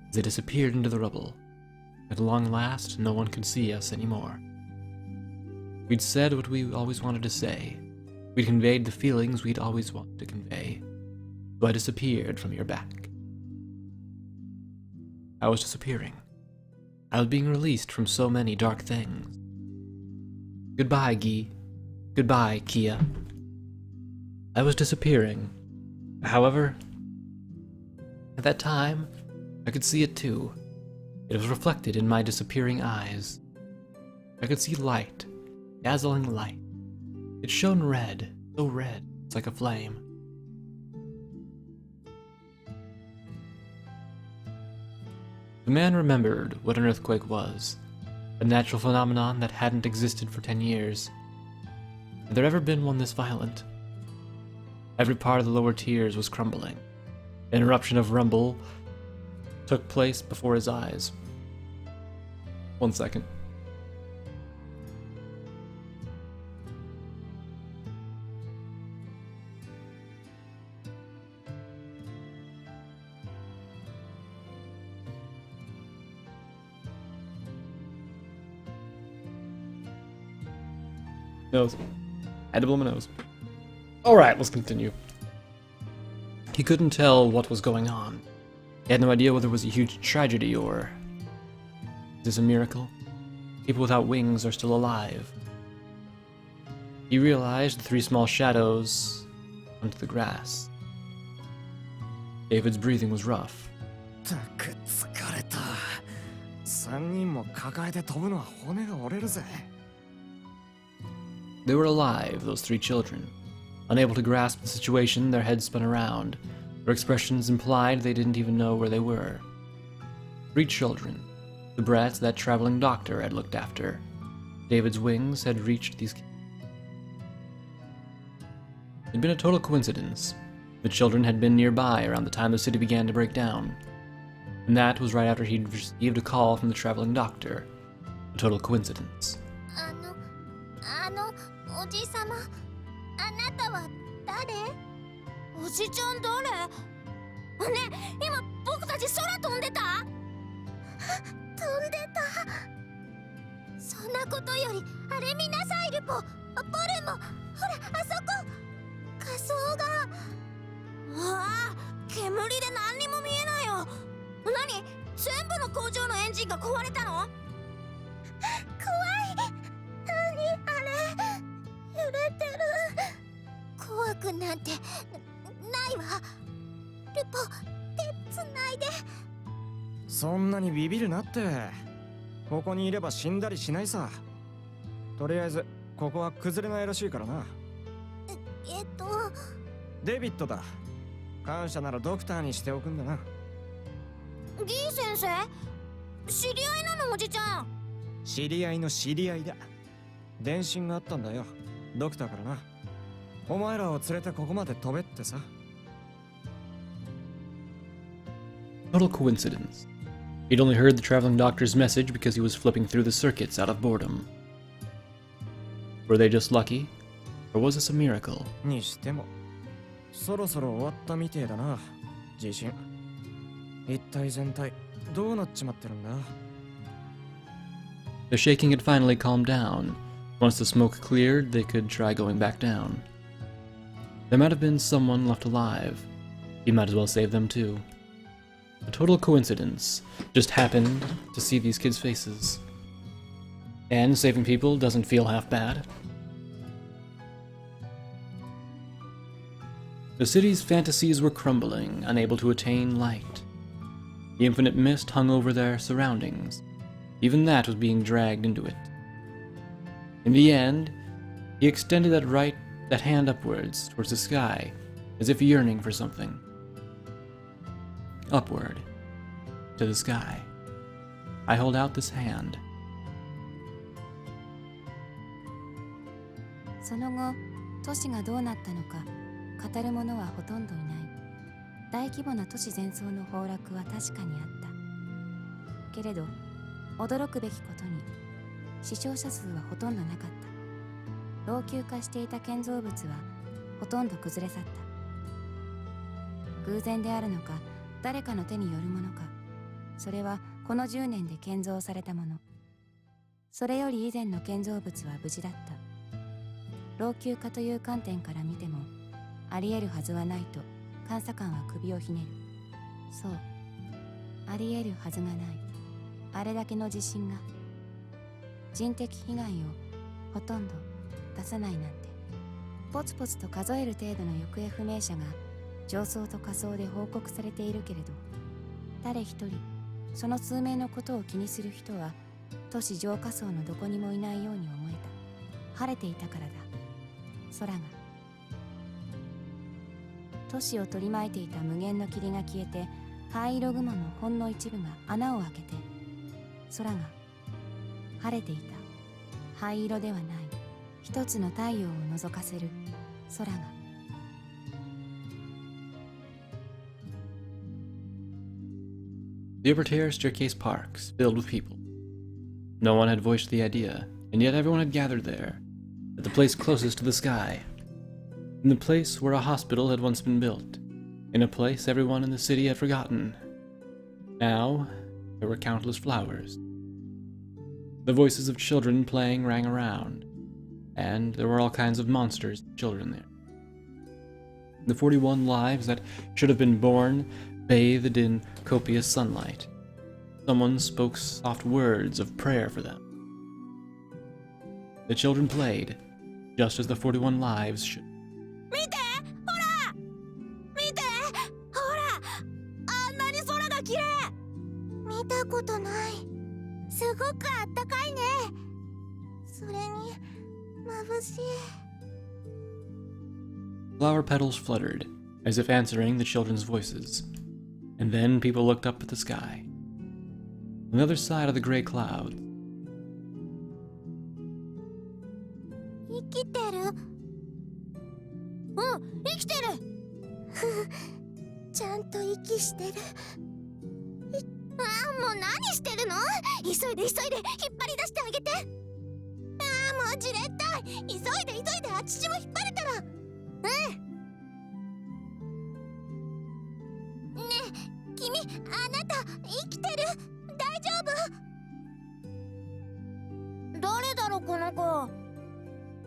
as they disappeared into the rubble. At long last, no one could see us anymore. We'd said what we always wanted to say. We'd conveyed the feelings we'd always wanted to convey. So I disappeared from your back. I was disappearing. I was being released from so many dark things. Goodbye, Guy. Goodbye, Kia. I was disappearing. However, at that time, I could see it too. It was reflected in my disappearing eyes. I could see light, dazzling light. It shone red, so red, it's like a flame. The man remembered what an earthquake was, a natural phenomenon that hadn't existed for 10 years. Had there ever been one this violent? Every part of the lower tiers was crumbling. An eruption of rumble took place before his eyes. 1 second. Nose. Had to blow my nose. Alright, let's continue. He couldn't tell what was going on. He had no idea whether it was a huge tragedy or... Is this a miracle? People without wings are still alive. He realized the 3 small shadows onto the grass. David's breathing was rough. たく疲れた。3人も抱えて飛ぶのは骨が折れるぜ。They were alive, those 3 children. Unable to grasp the situation, their heads spun around. Their expressions implied they didn't even know where they were. 3 children. The brats that traveling doctor had looked after. David's wings had reached these kids. It had been a total coincidence. The children had been nearby around the time the city began to break down. And that was right after he'd received a call from the traveling doctor. A total coincidence. おじさま、あなたは誰？おじちゃん誰？ねえ、今僕たち空飛んでた？飛んでた。そんなことよりあれ見なさいルポ。ポルもほらあそこ仮装が。ああ、煙で何にも見えないよ。何？全部の工場のエンジンが壊れたの？怖い。何あれ？揺れてる。怖くなんてないわ。ルポ、手つないで。そんなにビビるなって。ここにいれば死んだりしないさ。とりあえずここは崩れないらしいからな。デビッドだ。感謝ならドクターにしておくんだな。ギー先生、知り合いなの？おじちゃん。知り合いの知り合いだ。電信があったんだよ、ドクターからな。お前らを連れてここまで飛べってさ。Total coincidence. He'd only heard the traveling doctor's message because he was flipping through the circuits out of boredom. Were they just lucky? Or was this a miracle? にしてもそろそろ終わったみてえだな地震一体全体どうなっちまってるんだ The shaking had finally calmed down. Once the smoke cleared, they could try going back down. There might have been someone left alive. He might as well save them too. A total coincidence. Just happened to see these kids' faces. And saving people doesn't feel half bad. The city's fantasies were crumbling, unable to attain light. The infinite mist hung over their surroundings. Even that was being dragged into it. In the end, he extended that hand upwards towards the sky, as if yearning for something. Upward, to the sky. I hold out this hand. その後、都市がどうなったのか語る者はほとんどいない。大規模な都市全層の崩落は確かにあった。けれど、驚くべきことに死傷者数はほとんどなかった。老朽化していた建造物はほとんど崩れ去った。偶然であるのか、誰かの手によるものか、それはこの10年で建造されたもの。それより以前の建造物は無事だった。老朽化という観点から見てもあり得るはずはないと監査官は首をひねる。そう、あり得るはずがない。あれだけの地震が人的被害をほとんど出さないなんて。ポツポツと数える程度の行方不明者が上層と下層で報告されているけれど、誰一人その数名のことを気にする人は都市上下層のどこにもいないように思えた。晴れていたからだ。空が都市を取り巻いていた無限の霧が消えて、灰色雲のほんの一部が穴を開けて、空が晴れていた。灰色ではない一つの太陽を覗かせる空が。The upper tier staircase parks, filled with people. No one had voiced the idea, and yet everyone had gathered there, at the place closest to the sky. In the place where a hospital had once been built. In a place everyone in the city had forgotten. Now, there were countless flowers. The voices of children playing rang around, and there were all kinds of monsters and children there. The 41 lives that should have been born bathed in copious sunlight. Someone spoke soft words of prayer for them. The children played, just as the 41 lives should. 見てほら見てほらあんなに空が綺麗。見たことない。すごくあったかいね。それに眩しい。 Flower petals fluttered, as if answering the children's voices. And then people looked up at the sky. On the other side of the gray clouds. 生きてる。うん生きてる。ちゃんと息してる。もう何してるの。急いで引っ張り出してあげて。もうじれったい。急いであっちも引っ張れたら。ねえ君、あなた生きてる。大丈夫。誰だろこの子。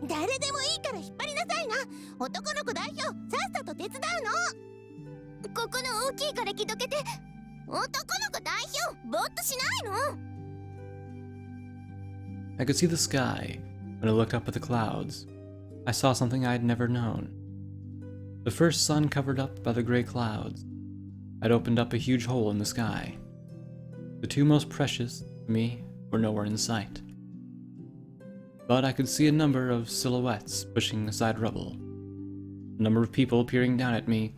誰でもいいから引っ張りなさいな。男の子代表、さっさと手伝うの。ここの大きい瓦礫どけて。男の子代表、ぼーっとしないの。 I could see the sky. When I looked up at the clouds, I saw something I had never known. The first sun covered up by the gray clouds had opened up a huge hole in the sky. The two most precious to me were nowhere in sight. But I could see a number of silhouettes pushing aside rubble. A number of people peering down at me.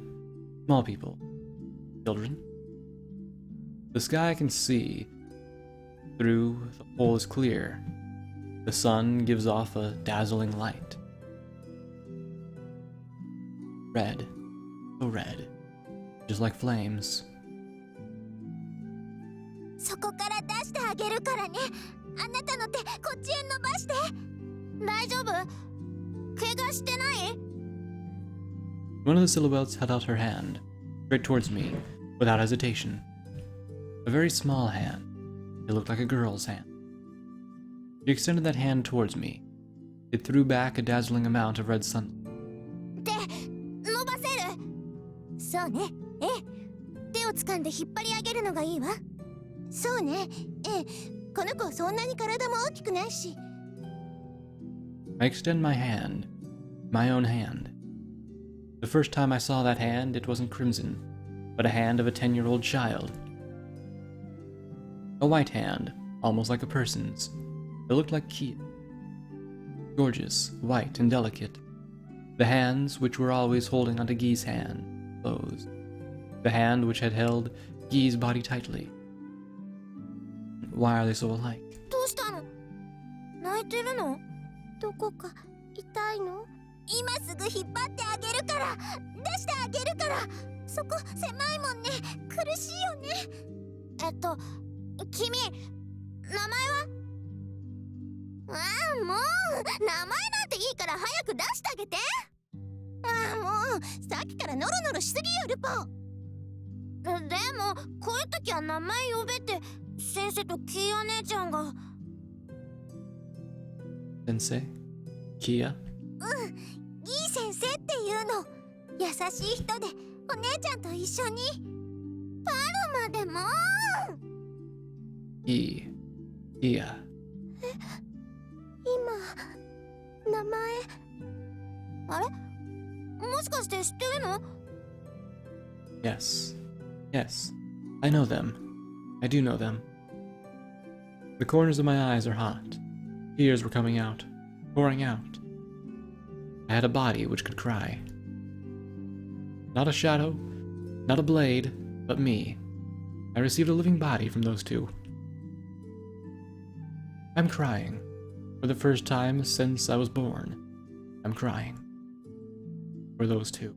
Small people. Children. The sky I can see through, the hole is clear. The sun gives off a dazzling light. Red. So red. Just like flames. そこから出してあげるからね。あなたの手こっちへ伸ばして。大丈夫？怪我してない？ One of the silhouettes held out her hand, straight towards me, without hesitation. A very small hand. It looked like a girl's hand. She extended that hand towards me. It threw back a dazzling amount of red sunlight. 手伸ばせる？そうね。ええ。手を掴んで引っ張り上げるのがいいわ。そうね。ええ。この子そんなに体も大きくないし。I extend my hand, my own hand. The first time I saw that hand, it wasn't crimson, but a hand of a 10-year-old child. A white hand, almost like a person's. It looked like Kia. Gorgeous, white, and delicate. The hands which were always holding onto Guy's hand, closed. The hand which had held Guy's body tightly. Why are they so alike? どうしたの？泣いてるの？どこか痛いの？今すぐ引っ張ってあげるから。出してあげるから。そこ狭いもんね。苦しいよね。君、名前は？ああ、もう名前なんていいから早く出してあげて。ああ、もうさっきからノロノロしすぎよ、ルポ。でもこういう時は名前呼べって先生とキーア姉ちゃんが。Sensei? Kia? ギー先生っていうの。優しい人でお姉ちゃんと一緒にパルマでも。Kia. 今名前あれ、もしかして知ってるの？ Yes. Yes. I know them. I do know them. The corners of my eyes are hot. Tears were coming out, pouring out. I had a body which could cry. Not a shadow, not a blade, but me. I received a living body from those two. I'm crying. For the first time since I was born, I'm crying. For those two.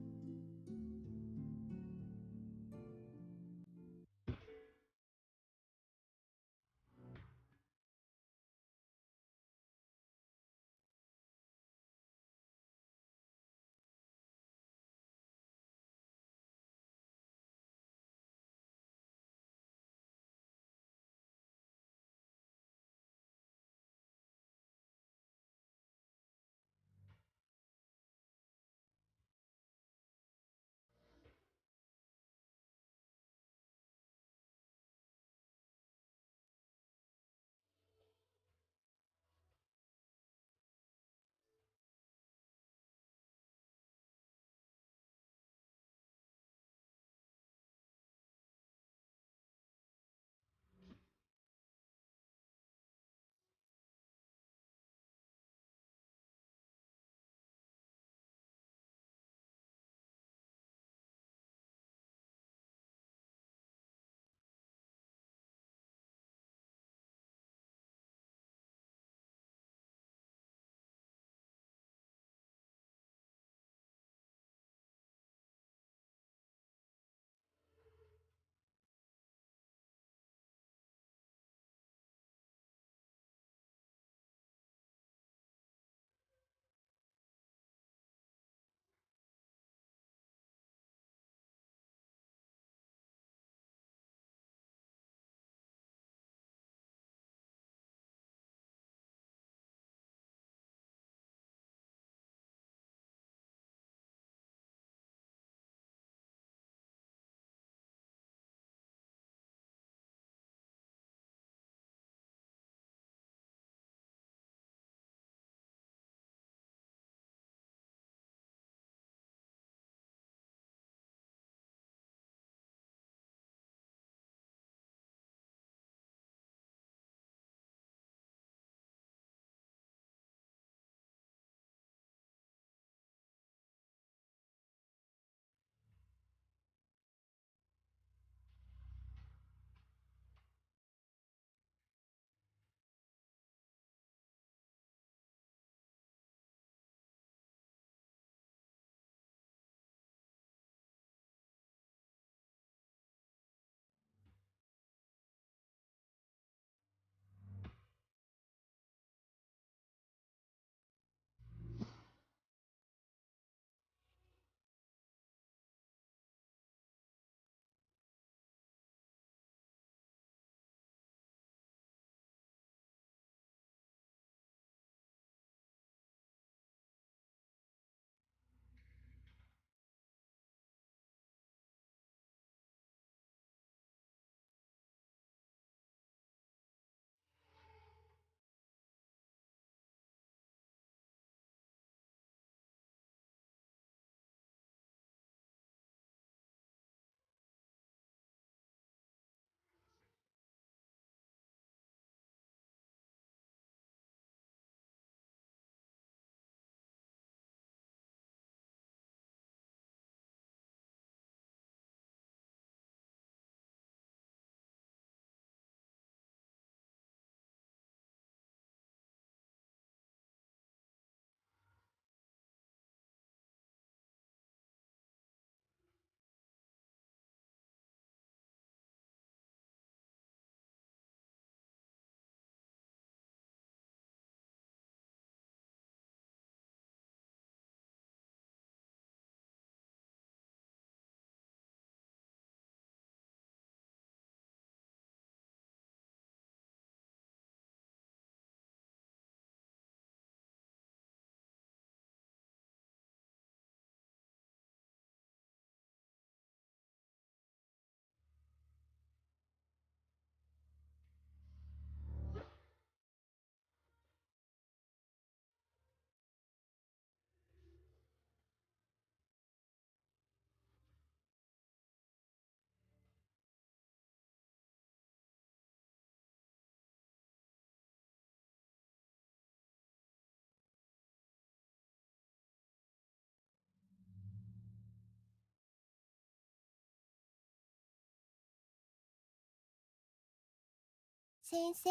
先生、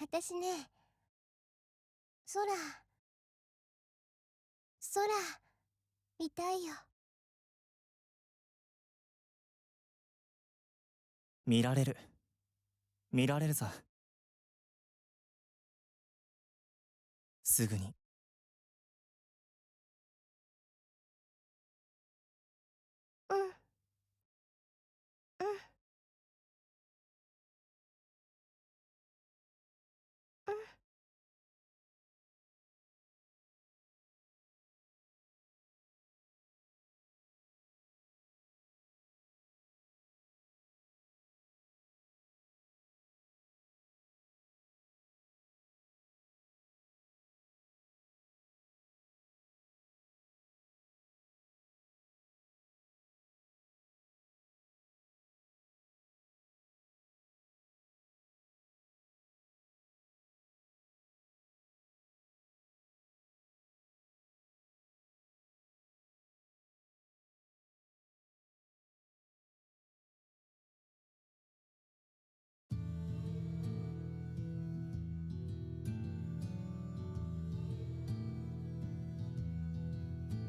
私ね、空見たいよ。見られる。見られるさ。すぐに。うん。うん。うん。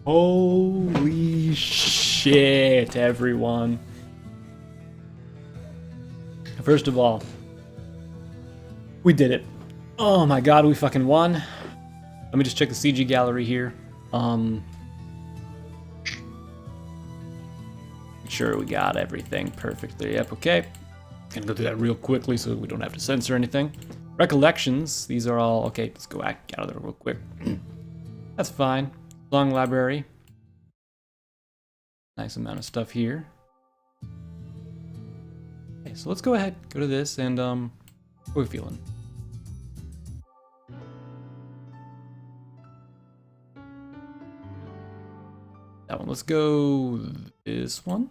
Holy shit, everyone. First of all, we did it. Oh my god, we fucking won. Let me just check the CG gallery here. Make sure we got everything perfectly. Yep, okay. Gonna go through that real quickly so we don't have to censor anything. Recollections, these are all, okay, let's go out of there real quick. That's fine. Long library. Nice amount of stuff here. Okay, so let's go ahead, go to this, and what are we feeling? That one. Let's go this one.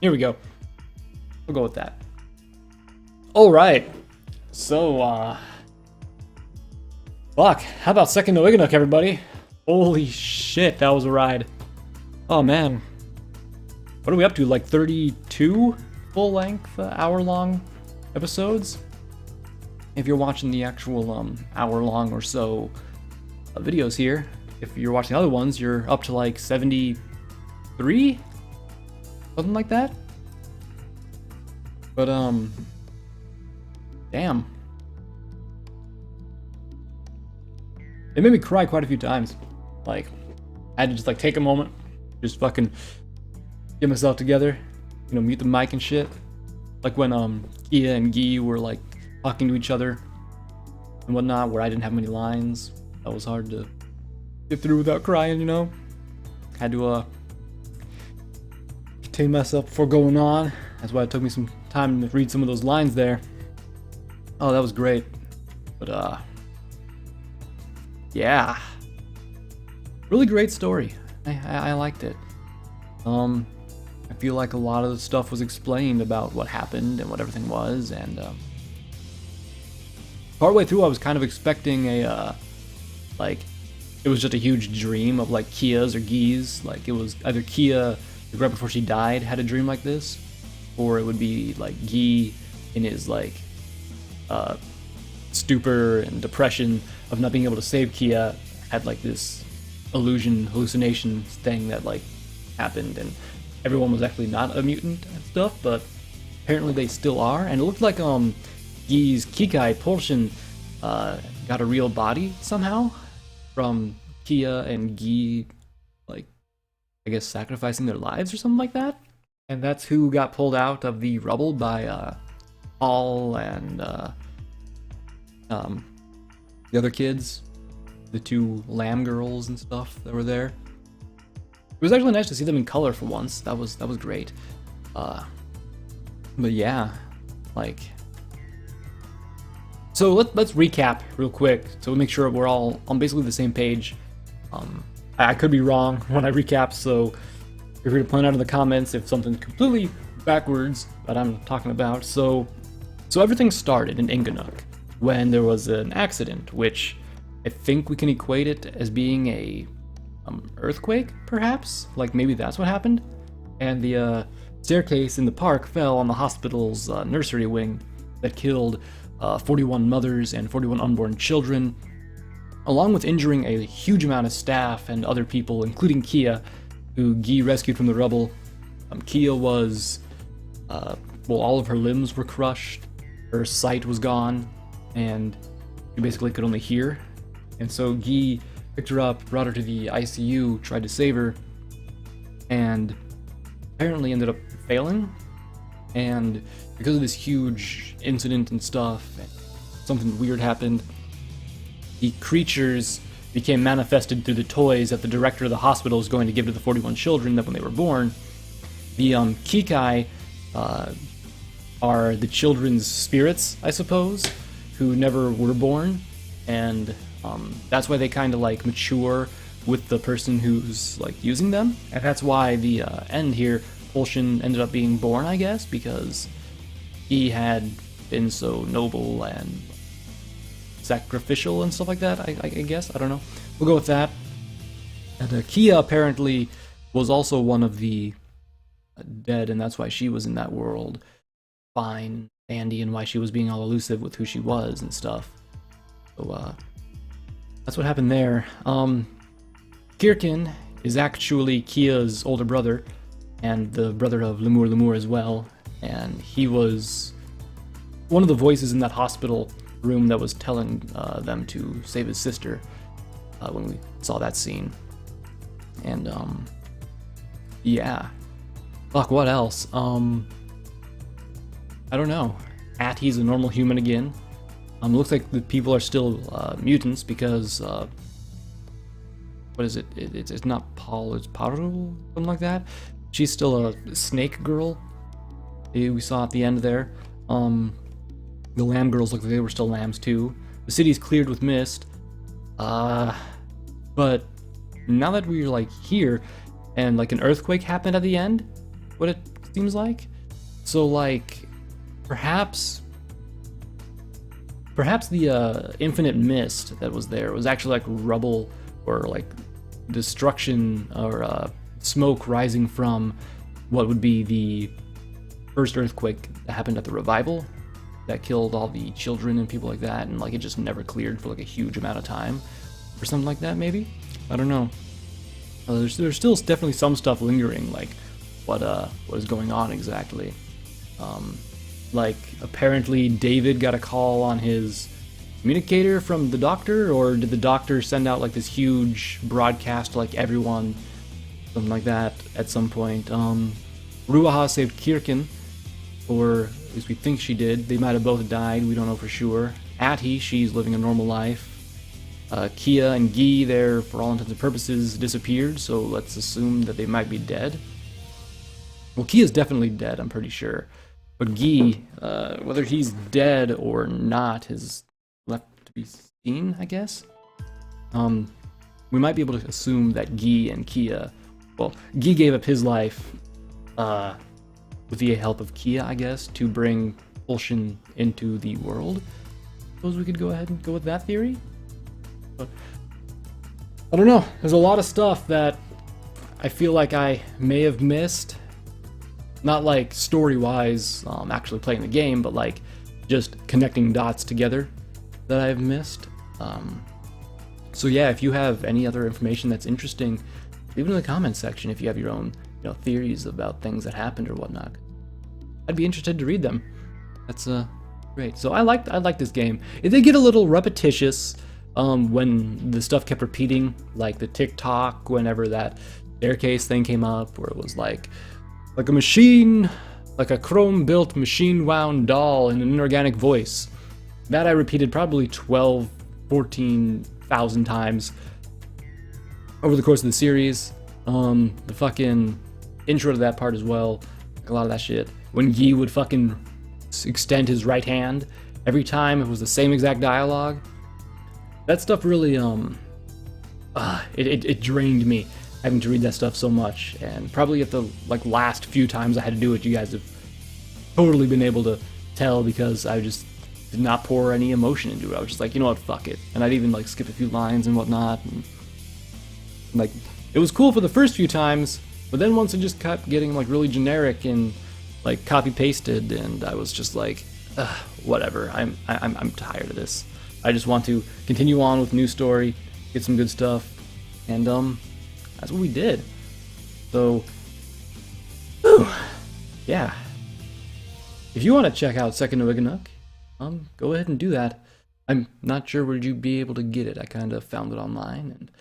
Here we go. We'll go with that. All right. So, fuck. How about Sekien no Inganock, everybody? Holy shit, that was a ride. Oh, man. What are we up to? Like 32 full-length, hour-long episodes? If you're watching the actual hour-long or so videos here, if you're watching other ones, you're up to like 73? Something like that? But, damn. It made me cry quite a few times. Like, I had to just like take a moment, just fucking get myself together, you know, mute the mic and shit. Like when Kia and Guy were like talking to each other and whatnot, where I didn't have many lines. That was hard to get through without crying, you know. Had to contain myself before going on. That's why it took me some time to read some of those lines there. Oh, that was great. But yeah, really great story. I liked it. I feel like a lot of the stuff was explained about what happened and what everything was, and partway through I was kind of expecting a like it was just a huge dream of like Kia's or Guy's. Like it was either Kia right before she died had a dream like this, or it would be like Guy in his like stupor and depression of not being able to save Kia had like this hallucination thing that like happened, and everyone was actually not a mutant and stuff, but apparently they still are. And it looked like Guy's Kikai portion got a real body somehow from Kia and Guy, like I guess sacrificing their lives or something like that. And that's who got pulled out of the rubble by Paul and the other kids, the two lamb girls and stuff that were there. It was actually nice to see them in color for once. That was great. But yeah, like, so let's recap real quick so we make sure we're all on basically the same page. I could be wrong when I recap, so feel free to point out in the comments if something's completely backwards that I'm talking about. So everything started in Inganock when there was an accident, which I think we can equate it as being a earthquake, perhaps? Like maybe that's what happened? And the staircase in the park fell on the hospital's nursery wing that killed 41 mothers and 41 unborn children, along with injuring a huge amount of staff and other people, including Kia, who Guy rescued from the rubble. Kia was, all of her limbs were crushed, her sight was gone, and she basically could only hear. And so Guy picked her up, brought her to the ICU, tried to save her, and apparently ended up failing. And because of this huge incident and stuff, something weird happened. The creatures became manifested through the toys that the director of the hospital was going to give to the 41 children that when they were born. The Kikai are the children's spirits, I suppose, who never were born, and that's why they kind of like mature with the person who's like using them, and that's why the end here, Pulsion ended up being born, I guess, because he had been so noble and sacrificial and stuff like that, I guess. I don't know. We'll go with that. And Kia apparently was also one of the dead, and that's why she was in that world. Fine, Andy, and why she was being all elusive with who she was and stuff. So, that's what happened there. Kirkin is actually Kia's older brother, and the brother of Lemur as well, and he was one of the voices in that hospital room that was telling them to save his sister when we saw that scene. And yeah, fuck, what else? I don't know. Atti's a normal human again. Looks like the people are still mutants because what is it? It's not Paul, it's Paru, something like that. She's still a snake girl. We saw at the end there. The lamb girls look like they were still lambs too. The city's cleared with mist. But now that we're like here, and like an earthquake happened at the end, what it seems like. So like, perhaps the infinite mist that was there was actually like rubble or like destruction or smoke rising from what would be the first earthquake that happened at the revival that killed all the children and people like that, and like it just never cleared for like a huge amount of time or something like that. Maybe, I don't know. There's still definitely some stuff lingering, like what is going on exactly. Like apparently David got a call on his communicator from the doctor, or did the doctor send out like this huge broadcast to like everyone, something like that at some point. Ruaha saved Kirkin, or at least we think she did. They might have both died, we don't know for sure. Atti, she's living a normal life. Kia and Guy, they're, for all intents and purposes, disappeared, so let's assume that they might be dead. Well, Kia's definitely dead, I'm pretty sure. But Guy, whether he's dead or not is left to be seen, I guess. We might be able to assume that Guy and Kia, well, Guy gave up his life with the help of Kia, I guess, to bring Pulsion into the world. Suppose we could go ahead and go with that theory? But I don't know. There's a lot of stuff that I feel like I may have missed. Not like story-wise, actually playing the game, but like just connecting dots together that I've missed. So yeah, if you have any other information that's interesting, leave it in the comments section if you have your own, theories about things that happened or whatnot. I'd be interested to read them. That's great. So I like this game. It did get a little repetitious when the stuff kept repeating, like the TikTok whenever that staircase thing came up, where it was like a machine, like a chrome-built machine-wound doll in an inorganic voice. That I repeated probably 14,000 times over the course of the series. The fucking intro to that part as well, like a lot of that shit. When Guy would fucking extend his right hand every time, it was the same exact dialogue. That stuff really, it drained me, having to read that stuff so much, and probably at the last few times I had to do it, you guys have totally been able to tell, because I just did not pour any emotion into it. I was just like, you know what, fuck it. And I'd even skip a few lines and whatnot. And, it was cool for the first few times, But then once it just kept getting like really generic and like copy pasted, and I was just like, whatever. I'm tired of this. I just want to continue on with new story, get some good stuff, and that's what we did. So, yeah. If you want to check out Sekien no Inganock, go ahead and do that. I'm not sure where you'd be able to get it. I kind of found it online and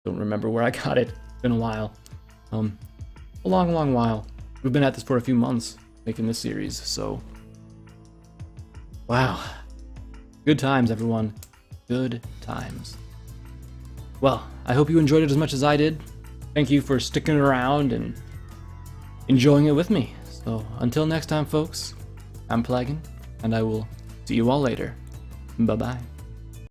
don't remember where I got it. It's been a while. A long while. We've been at this for a few months making this series, so wow. Good times, everyone. Good times. Well, I hope you enjoyed it as much as I did. Thank you for sticking around and enjoying it with me. So until next time, folks, I'm Plagan, and I will see you all later. Bye-bye.